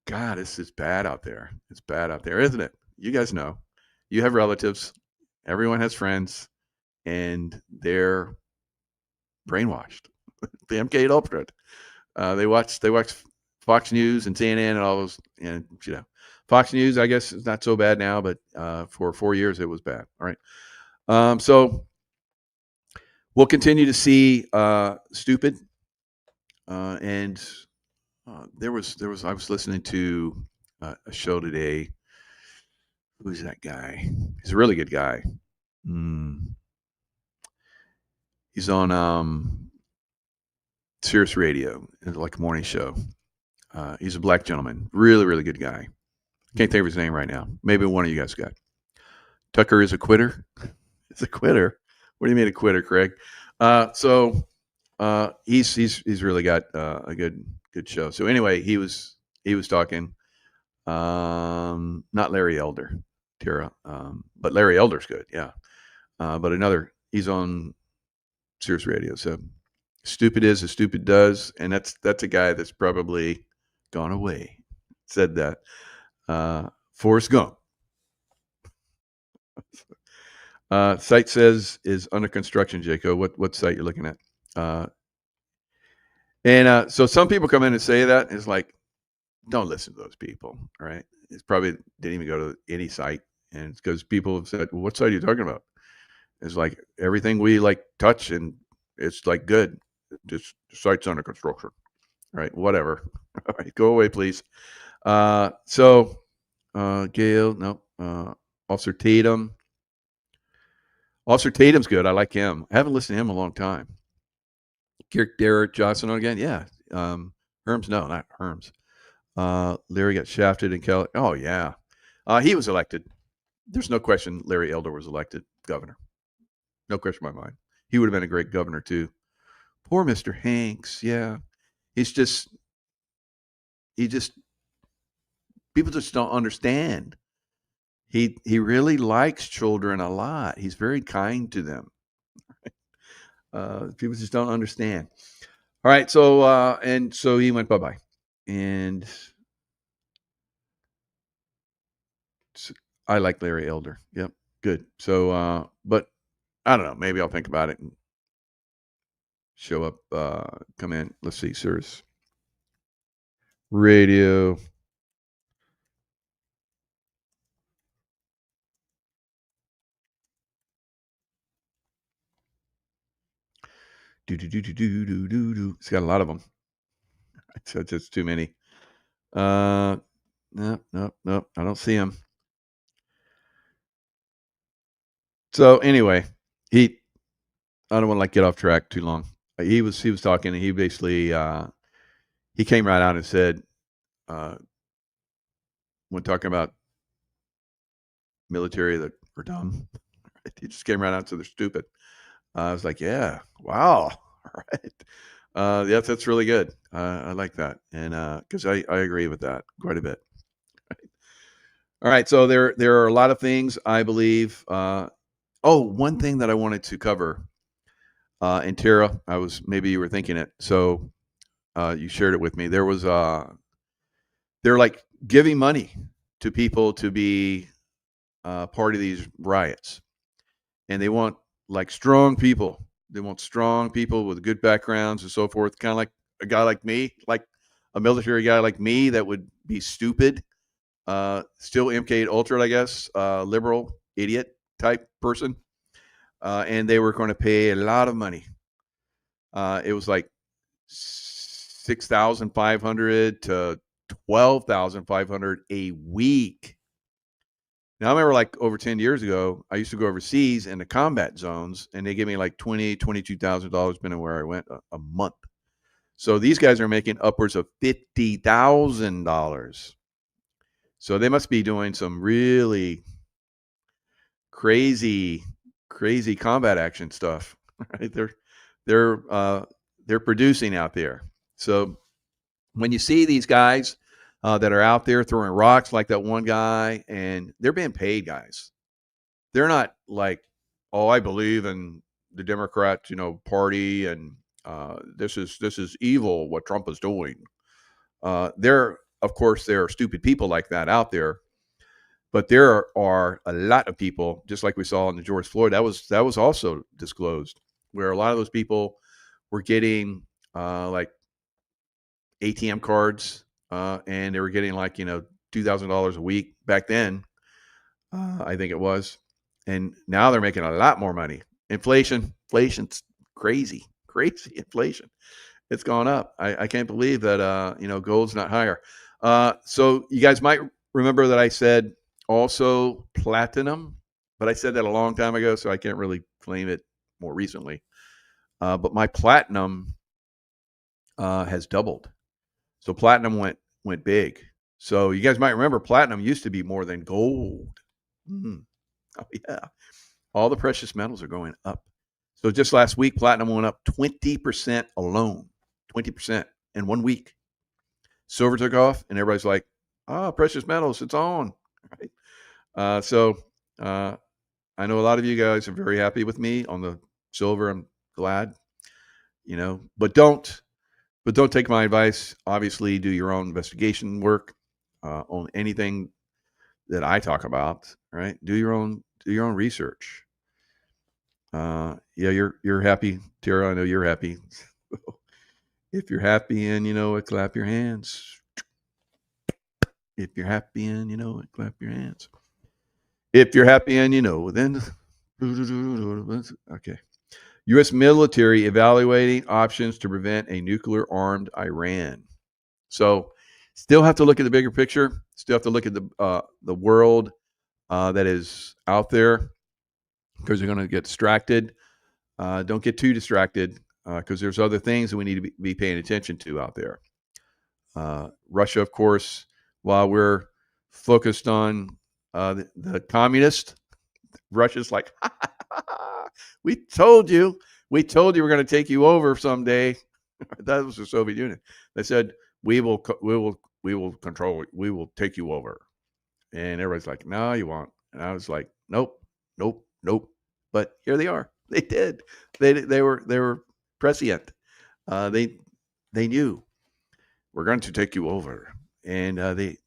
God, this is bad out there. It's bad out there, isn't it? You guys know. You have relatives. Everyone has friends, and they're brainwashed. The MK Ultra. They watch Fox News and CNN and all those. And Fox News, I guess, is not so bad now, but for 4 years it was bad. All right. So we'll continue to see stupid. And there was I was listening to a show today. Who's that guy? He's a really good guy. He's on Sirius Radio, like a morning show. He's a black gentleman, really, really good guy. Can't think of his name right now. Maybe one of you guys got. Tucker is a quitter. It's a quitter. What do you mean a quitter, Craig? So he's really got a good show. So anyway, he was talking. Not Larry Elder, Tara, but Larry Elder's good, yeah. But he's on Sirius Radio. So stupid is as stupid does, and that's a guy that's probably gone away. Said that. Forrest Gump. Site says is under construction, Jaco. What site you're looking at? And so some people come in and say that. It's like, don't listen to those people. All right. It's probably didn't even go to any site. And it's because people have said, well, what site are you talking about? It's like everything we touch and it's like good. Just the site's under construction. All right. Whatever. All right. Go away, please. So Gail, no. Officer Tatum. Officer Tatum's good. I like him. I haven't listened to him in a long time. Kirk Derrick Johnson again. Yeah. Herms, no, not Herms. Larry got shafted in Kelly. Oh, yeah. He was elected. There's no question Larry Elder was elected governor. No question in my mind. He would have been a great governor, too. Poor Mr. Hanks. Yeah. He just, people just don't understand. He really likes children a lot. He's very kind to them. People just don't understand. All right, so he went bye-bye. And I like Larry Elder. Yep, good. So, but I don't know. Maybe I'll think about it and show up, come in. Let's see, Sirius Radio. Do. It's got a lot of them. It's just too many. No. I don't see him. So anyway, I don't want to get off track too long. He was talking, and he basically he came right out and said, when talking about military that are dumb, he just came right out and said they're stupid. I was like, yeah, wow, all right, yes, that's really good. I like that, and because I agree with that quite a bit. All right, so there are a lot of things I believe. One thing that I wanted to cover, and Tara, maybe you were thinking it, so you shared it with me. There was they're like giving money to people to be part of these riots, and they want like strong people. They want strong people with good backgrounds and so forth. Kind of like a guy like me, like a military guy like me that would be stupid. Still MK Ultra, I guess, liberal idiot type person. And they were going to pay a lot of money. It was like 6,500 to 12,500 a week. Now I remember like over 10 years ago, I used to go overseas in the combat zones, and they give me like $22,000, depending on where I went, a month. So these guys are making upwards of $50,000. So they must be doing some really crazy combat action stuff. Right? They're producing out there. So when you see these guys that are out there throwing rocks like that one guy, and they're being paid, guys. They're not like, oh, I believe in the Democrat, party, and this is evil what Trump is doing. Of course, there are stupid people like that out there, but there are a lot of people, just like we saw in the George Floyd. That was also disclosed, where a lot of those people were getting like ATM cards, and they were getting like $2,000 a week back then. I think it was, and now they're making a lot more money. Inflation's crazy inflation. It's gone up. I can't believe that gold's not higher. So you guys might remember that I said also platinum, but I said that a long time ago, so I can't really claim it more recently. But my platinum has doubled. So platinum went big. So you guys might remember platinum used to be more than gold. Oh yeah. All the precious metals are going up. So just last week, platinum went up 20% alone. 20% in 1 week. Silver took off, and everybody's like, precious metals, it's on. Right? So I know a lot of you guys are very happy with me on the silver. I'm glad, but don't take my advice. Obviously, do your own investigation work on anything that I talk about. Right? Do your own research. Yeah, you're happy, Tara. I know you're happy. If you're happy and you know it, clap your hands. If you're happy and you know it, clap your hands. If you're happy and you know, then okay. U.S. military evaluating options to prevent a nuclear-armed Iran. So, still have to look at the bigger picture. Still have to look at the world that is out there, because you're going to get distracted. Don't get too distracted, because there's other things that we need to be paying attention to out there. Russia, of course, while we're focused on the communist, Russia's like, we told you we're going to take you over someday. That was the Soviet Union. They said, we will control it. We will take you over. And everybody's like, no, you won't. And I was like, nope, nope, nope. But here they are. They did. They were prescient. They knew we're going to take you over, and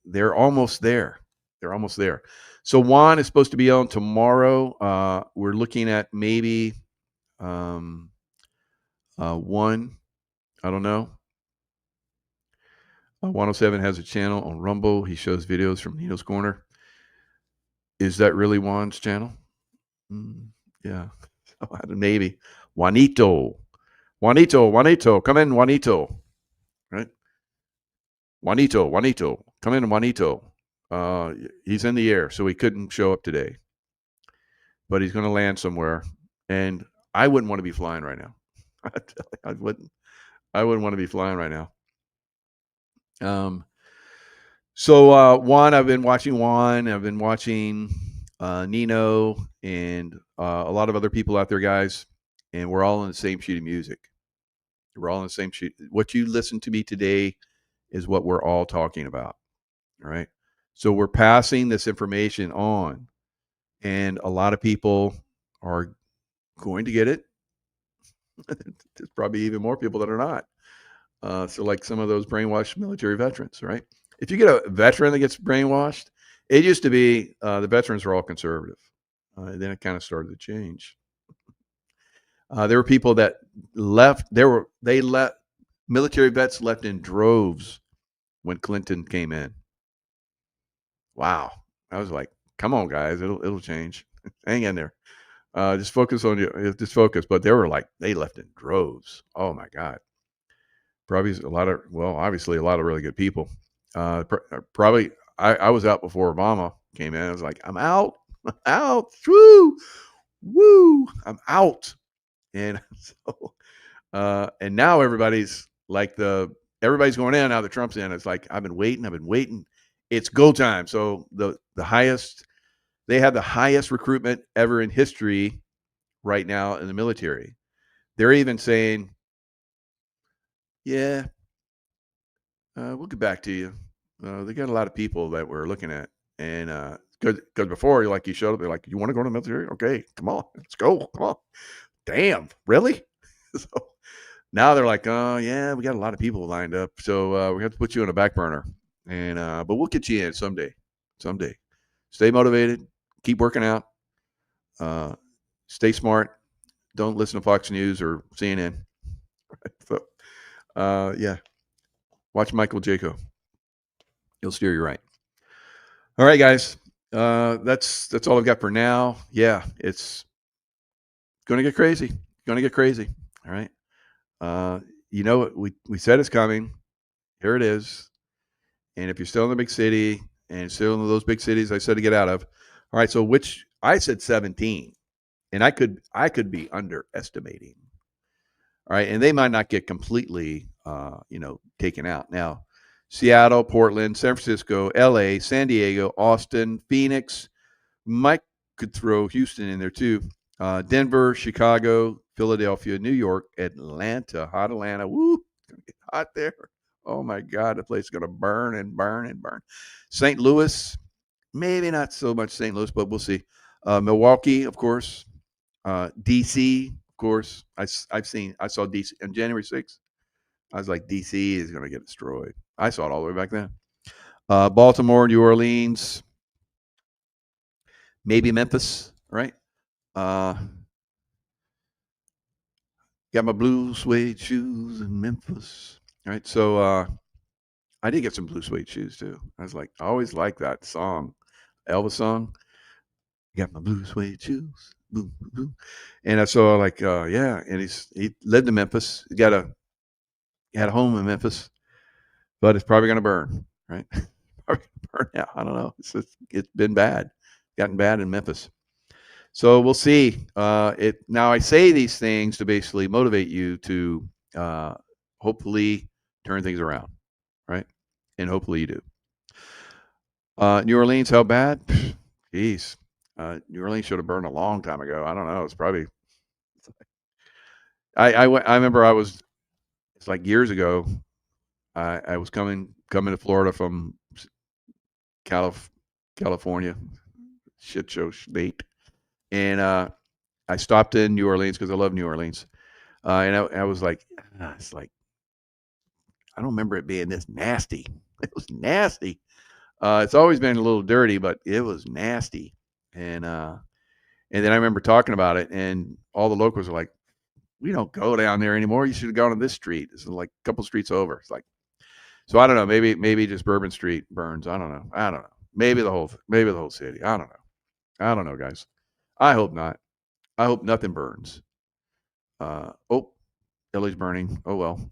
they're almost there. They're almost there. So Juan is supposed to be on tomorrow. We're looking at maybe one. I don't know. 107 has a channel on Rumble. He shows videos from Nino's Corner. Is that really Juan's channel? Yeah, maybe. Juanito, come in, Juanito. Right? Juanito, come in, Juanito. He's in the air, so he couldn't show up today, but he's going to land somewhere. And I wouldn't want to be flying right now. I wouldn't want to be flying right now. So Juan, I've been watching Juan. I've been watching Nino and a lot of other people out there, guys. And we're all in the same sheet of music. We're all in the same sheet. What you listen to me today is what we're all talking about. All right. So we're passing this information on, and a lot of people are going to get it. There's probably even more people that are not. So like some of those brainwashed military veterans, right? If you get a veteran that gets brainwashed, it used to be the veterans were all conservative. And then it kind of started to change. There were people that left. Military vets left in droves when Clinton came in. Wow. I was like, come on, guys, it'll change. Hang in there. Just focus on you. Just focus. But they left in droves. Oh my God. Probably obviously a lot of really good people. Probably I was out before Obama came in. I was like, I'm out. I'm out. Woo. I'm out. And so and now everybody's going in now that Trump's in. It's like, I've been waiting. It's go time. So they have the highest recruitment ever in history right now in the military. They're even saying, yeah, we'll get back to you. They got a lot of people that we're looking at. And because before, you showed up, they're like, you want to go to the military? Okay, come on, let's go. Come on. Damn, really? So now they're like, oh, yeah, we got a lot of people lined up. So we have to put you on a back burner. But we'll get you in someday. Stay motivated. Keep working out. Stay smart. Don't listen to Fox News or CNN. So, yeah. Watch Michael Jaco. He'll steer you right. All right, guys. That's all I've got for now. Yeah, it's going to get crazy. All right. We said it's coming. Here it is. And if you're still in the big city and still in those big cities I said to get out of, all right, so I said 17. And I could be underestimating. All right, and they might not get completely taken out. Now, Seattle, Portland, San Francisco, LA, San Diego, Austin, Phoenix, Mike could throw Houston in there too. Denver, Chicago, Philadelphia, New York, Atlanta, hot Atlanta. Woo, it's gonna get hot there. Oh my God, the place is gonna burn and burn and burn. St. Louis, maybe not so much St. Louis, but we'll see. Milwaukee, of course. DC, of course. I saw DC on January 6th. I was like, DC is going to get destroyed. I saw it all the way back then. Baltimore, New Orleans, maybe Memphis, right? Got my blue suede shoes in Memphis. All right. So I did get some blue suede shoes too. I always like that song, Elvis song. Got my blue suede shoes. Boom, boom. And I saw yeah. And he lived in Memphis. He had a home in Memphis, but it's probably going to burn, right? Probably burn out. I don't know. It's been bad, gotten bad in Memphis. So we'll see. Now I say these things to basically motivate you to hopefully turn things around, right? and hopefully you do. New Orleans, how bad? Jeez. New Orleans should have burned a long time ago. I don't know. It's probably. I remember it's like years ago. I was coming to Florida from California, shit show state, and I stopped in New Orleans because I love New Orleans, and I was like, it's like I don't remember it being this nasty. It was nasty. It's always been a little dirty, but it was nasty, and then I remember talking about it, and all the locals were like, "We don't go down there anymore. You should have gone on this street. It's like a couple streets over." It's like, so I don't know. Maybe just Bourbon Street burns. I don't know. Maybe the whole city. I don't know, guys. I hope not. I hope nothing burns. Oh, LA's burning. Oh well.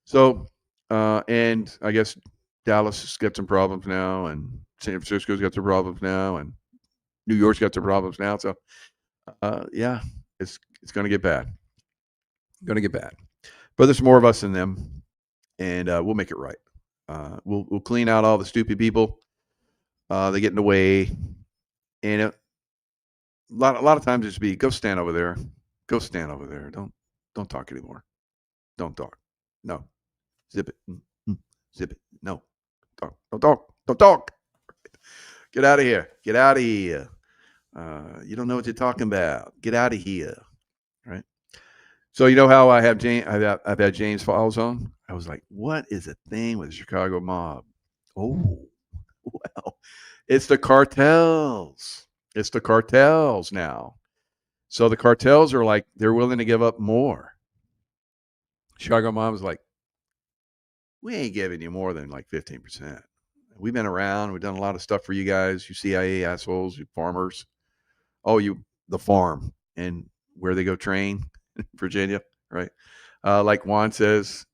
So, and I guess Dallas has got some problems now, and San Francisco's got some problems now, and New York's got some problems now. So, yeah, it's going to get bad. Going to get bad. But there's more of us than them, and we'll make it right. We'll clean out all the stupid people. They get in the way, and a lot of times just be go stand over there. Go stand over there. Don't talk anymore. Don't talk. No. Zip it. Zip it. No. Talk. Don't talk. Don't talk. Get out of here. Get out of here. You don't know what you're talking about. Get out of here. Right. So you know how I've had James Falls on. I was like, what is the thing with the Chicago mob? Oh, well, it's the cartels. It's the cartels now. So the cartels are like they're willing to give up more. Chicago mob is like, we ain't giving you more than like 15%. We've been around. We've done a lot of stuff for you guys. You CIA assholes, you farmers. Oh, the farm and where they go train in Virginia, right? Like Juan says,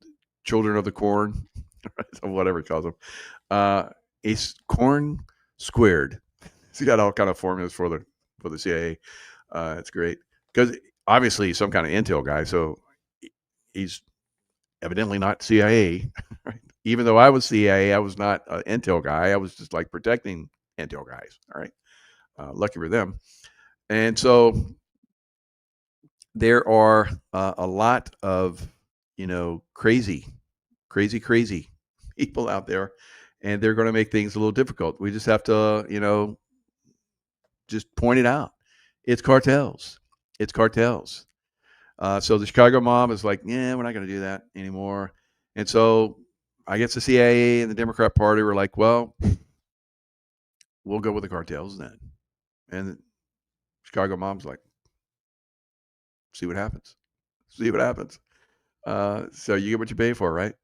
children of the corn, whatever he calls them. It's corn squared. He's got all kind of formulas for the CIA. It's great because obviously he's some kind of intel guy, so he's evidently not CIA. Right? Even though I was CIA, I was not an intel guy. I was just like protecting intel guys. All right, lucky for them. And so there are a lot of crazy people out there, and they're going to make things a little difficult. We just have to just point it out. It's cartels. It's cartels. So the Chicago mob is like, yeah, we're not going to do that anymore. And so I guess the CIA and the Democrat Party were like, well, we'll go with the cartels then. And the Chicago mob's like, see what happens. See what happens. So you get what you pay for, right?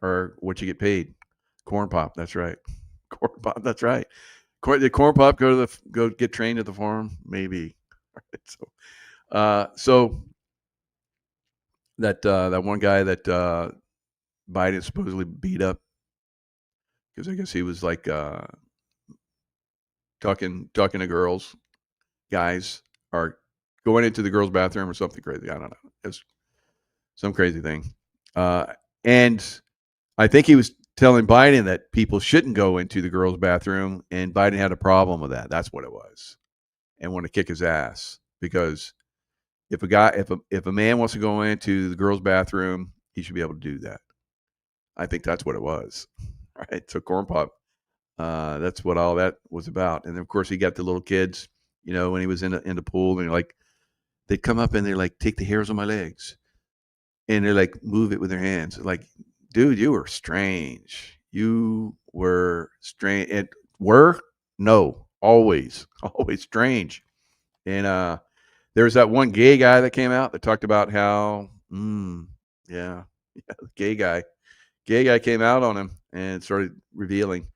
Or what you get paid. Corn pop, that's right. Corn pop, that's right. Did corn pop go get trained at the farm? Maybe. So that one guy that Biden supposedly beat up because I guess he was like talking to girls, guys, or going into the girls' bathroom or something crazy. I don't know. It's some crazy thing. And I think he was telling Biden that people shouldn't go into the girls' bathroom, and Biden had a problem with that. That's what it was, and wanted to kick his ass because if a man wants to go into the girls' bathroom, he should be able to do that. I think that's what it was. All right. So corn pop, that's what all that was about. And of course, he got the little kids. When he was in the pool, and they'd come up and they're like, take the hairs on my legs, and they're like, move it with their hands. Like, dude, you were strange. You were strange. And no, always strange. And there's that one gay guy that came out that talked about how, yeah, gay guy came out on him and started revealing.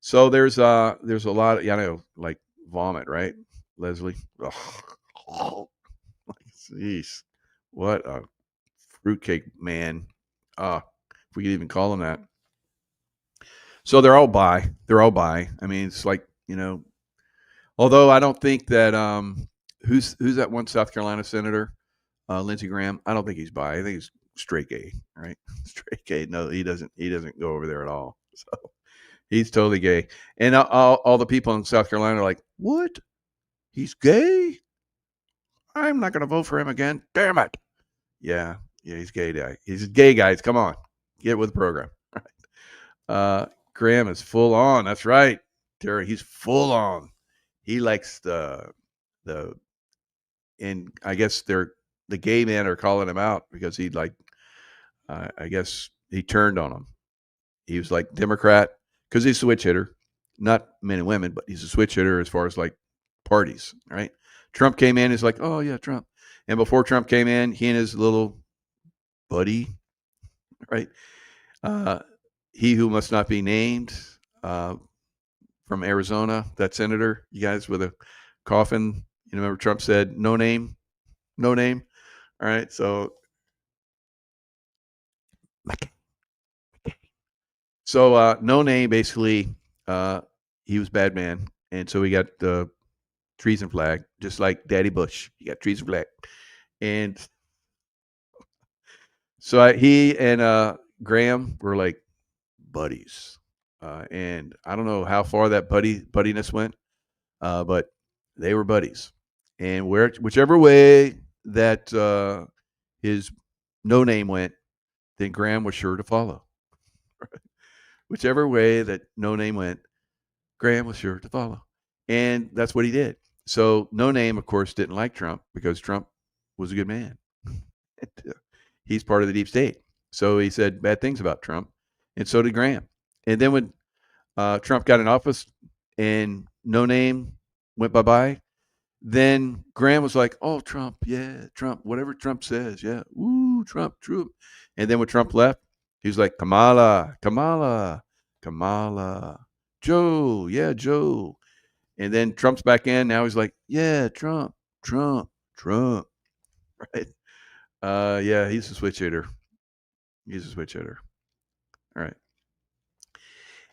So there's a lot of, like vomit, right, Leslie? Oh, jeez, what a fruitcake man. If we could even call him that. So they're all bi. I mean, it's like, although I don't think that who's that one South Carolina senator, Lindsey Graham? I don't think he's bi. I think he's straight gay, right? Straight gay. No, he doesn't go over there at all. So he's totally gay. And all the people in South Carolina are like, what? He's gay? I'm not going to vote for him again. Damn it. Yeah, he's gay guy. He's gay, guys. Come on. Get with the program. Graham is full on. That's right, Terry. He's full on. He likes the and I guess the gay men are calling him out because he I guess he turned on him. He was like Democrat because he's a switch hitter, not men and women, but he's a switch hitter as far as like parties, right? Trump came in, he's like, oh yeah, Trump. And before Trump came in, he and his little buddy, right? He who must not be named, from Arizona, that senator, you guys with a coffin. You remember Trump said, no name, no name. All right. So, no name, basically, he was bad man. And so we got the treason flag, just like Daddy Bush. You got treason flag. And so he and Graham were like buddies. And I don't know how far that buddiness went, but they were buddies. And whichever way that his no name went, then Graham was sure to follow. Whichever way that no name went, Graham was sure to follow. And that's what he did. So no name, of course, didn't like Trump because Trump was a good man. He's part of the deep state. So he said bad things about Trump, and so did Graham. And then when Trump got in office and no name went bye-bye, then Graham was like, oh, Trump, yeah, Trump, whatever Trump says, yeah, ooh, Trump. And then when Trump left, he was like, Kamala, Kamala, Kamala, Joe, yeah, Joe. And then Trump's back in. Now he's like, yeah, Trump, Trump, Trump, right? Yeah, he's a switch hitter. He's a switch hitter. All right.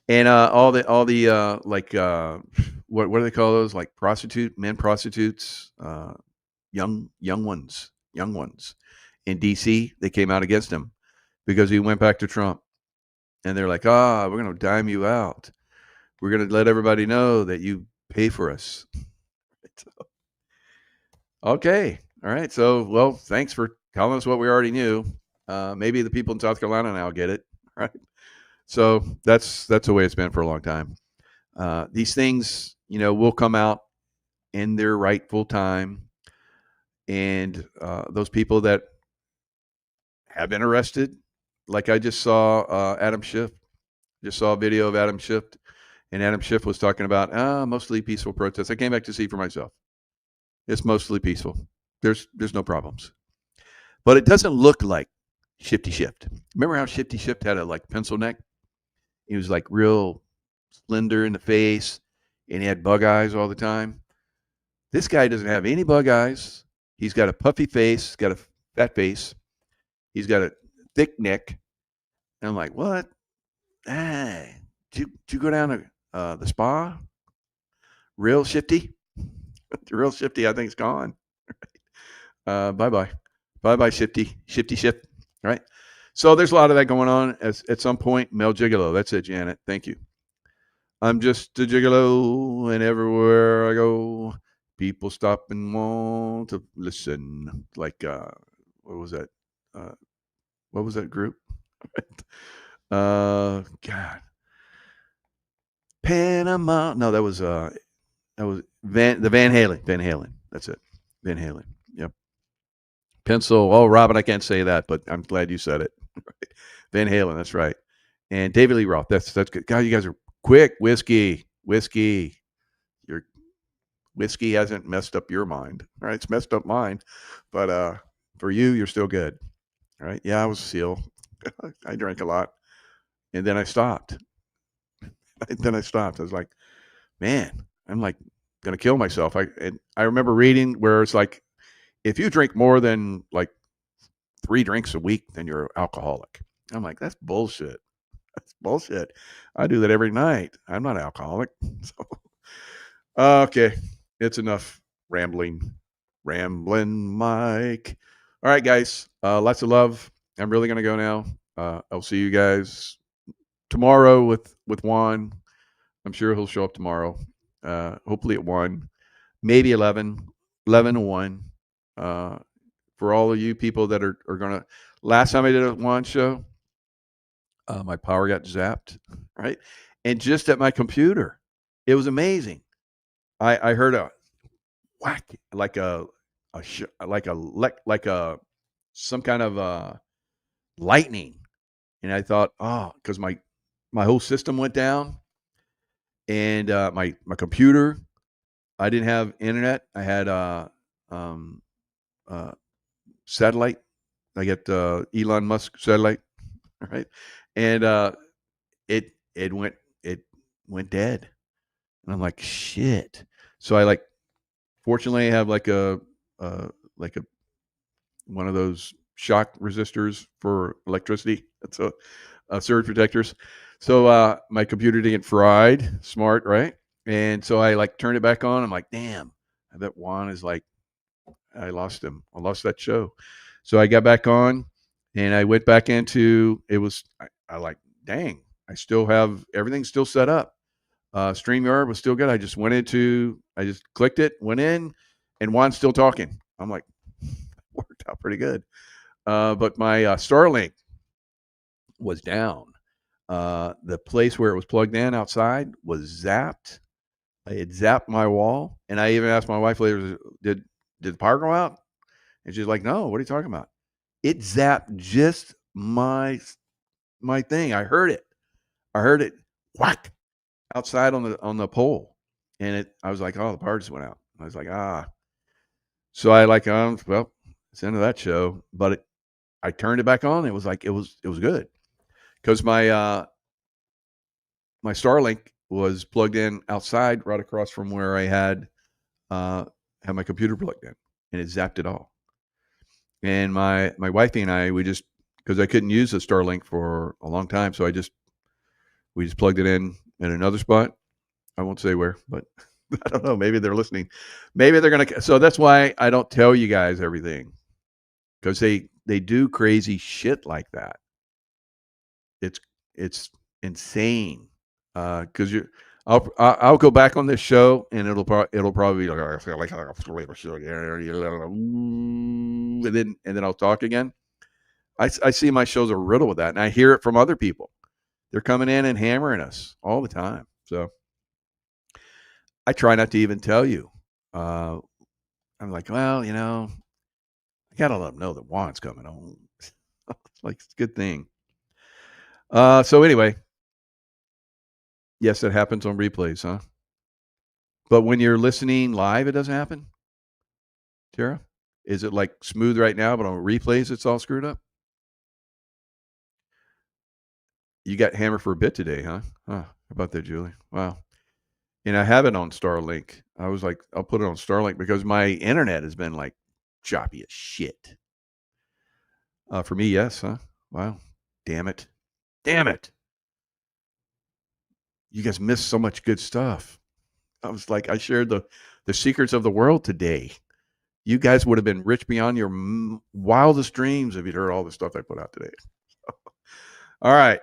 And all the what do they call those? Like men prostitutes, young ones in D.C. They came out against him because he went back to Trump, and they're like, we're going to dime you out. We're going to let everybody know that you pay for us. Okay, all right. So, well, thanks for telling us what we already knew. Maybe the people in South Carolina now get it, right? So that's the way it's been for a long time. These things, will come out in their rightful time. And those people that have been arrested, like I just saw Adam Schiff, just saw a video of Adam Schiff, and Adam Schiff was talking about mostly peaceful protests. I came back to see for myself. It's mostly peaceful. There's no problems. But it doesn't look like Shifty Shift. Remember how Shifty Shift had a like pencil neck? He was like real slender in the face, and he had bug eyes all the time. This guy doesn't have any bug eyes. He's got a puffy face, got a fat face. He's got a thick neck. And I'm like, what? Hey, did you go down to the spa? Real Shifty? Real Shifty, I think it's gone. Bye-bye. Bye-bye, Shifty. Shifty Shift. All right. So there's a lot of that going on. At some point, male gigolo. That's it, Janet. Thank you. I'm just a gigolo, and everywhere I go, people stop and want to listen. Like, what was that? What was that group? God, Panama. No, that was Van Halen. Van Halen. That's it. Van Halen. Yep. Pencil. Oh, Robin, I can't say that, but I'm glad you said it. Van Halen. That's right. And David Lee Roth. That's good. God, you guys are quick. Whiskey. Your whiskey hasn't messed up your mind. All right, it's messed up mine, but for you, you're still good. All right. Yeah, I was a SEAL. I drank a lot, and then I stopped. I was like, man, I'm like gonna kill myself. I remember reading where it's like, if you drink more than like 3 drinks a week, then you're alcoholic. I'm like, that's bullshit. That's bullshit. I do that every night. I'm not alcoholic. So, okay, it's enough rambling, Mike. All right, guys, lots of love. I'm really going to go now. I'll see you guys tomorrow with Juan. I'm sure he'll show up tomorrow. Hopefully at 1, maybe 11 to 1. For all of you people that are going to, last time I did a Juan show, my power got zapped, right? And just at my computer, it was amazing. I heard a whack, like some kind of lightning, and I thought, oh, because my whole system went down, and my computer, I didn't have internet. I had um, satellite. I get Elon Musk satellite, right? And it went dead, and I'm like, shit. So I fortunately I have like a one of those shock resistors for electricity. That's a surge protectors. So my computer didn't get fried. Smart, right? And so I turned it back on. I'm like, damn, I bet Juan is I lost him. I lost that show. So I got back on, and I went back into it. Was I dang, I still have everything still set up. StreamYard was still good. I just clicked it, went in, and Juan's still talking. I'm like, worked out pretty good. But my Starlink was down. The place where it was plugged in outside was zapped. It zapped my wall, and I even asked my wife later, did the power go out? And she's like, no, what are you talking about? It zapped just my thing. I heard it whack outside on the pole, and I was like, oh, the power just went out. I was like, ah. So I well, it's the end of that show. But I turned it back on. It was it was good, because my my Starlink was plugged in outside, right across from where I had my computer plugged in, and it zapped it all. And my wifey and I, we just, because I couldn't use the Starlink for a long time, so we just plugged it in another spot. I won't say where, but I don't know. Maybe they're listening. Maybe they're gonna. So that's why I don't tell you guys everything, because they do crazy shit like that. It's insane. Because I'll go back on this show, and it'll probably be like, and then I'll talk again. I see my shows are riddled with that, and I hear it from other people. They're coming in and hammering us all the time. So I try not to even tell you. I'm like, well, I gotta let them know that Juan's coming home. It's a good thing. So anyway, yes, it happens on replays, huh? But when you're listening live, it doesn't happen. Tara, is it smooth right now, but on replays it's all screwed up? You got hammered for a bit today, huh? How about that, Julie? Wow. And I have it on Starlink. I was like, I'll put it on Starlink because my internet has been choppy as shit. For me, yes, huh? Wow. Damn it. You guys missed so much good stuff. I was I shared the secrets of the world today. You guys would have been rich beyond your wildest dreams if you'd heard all the stuff I put out today. All right.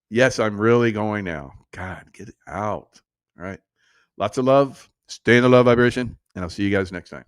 Yes, I'm really going now. God, get it out. All right. Lots of love. Stay in the love vibration, and I'll see you guys next time.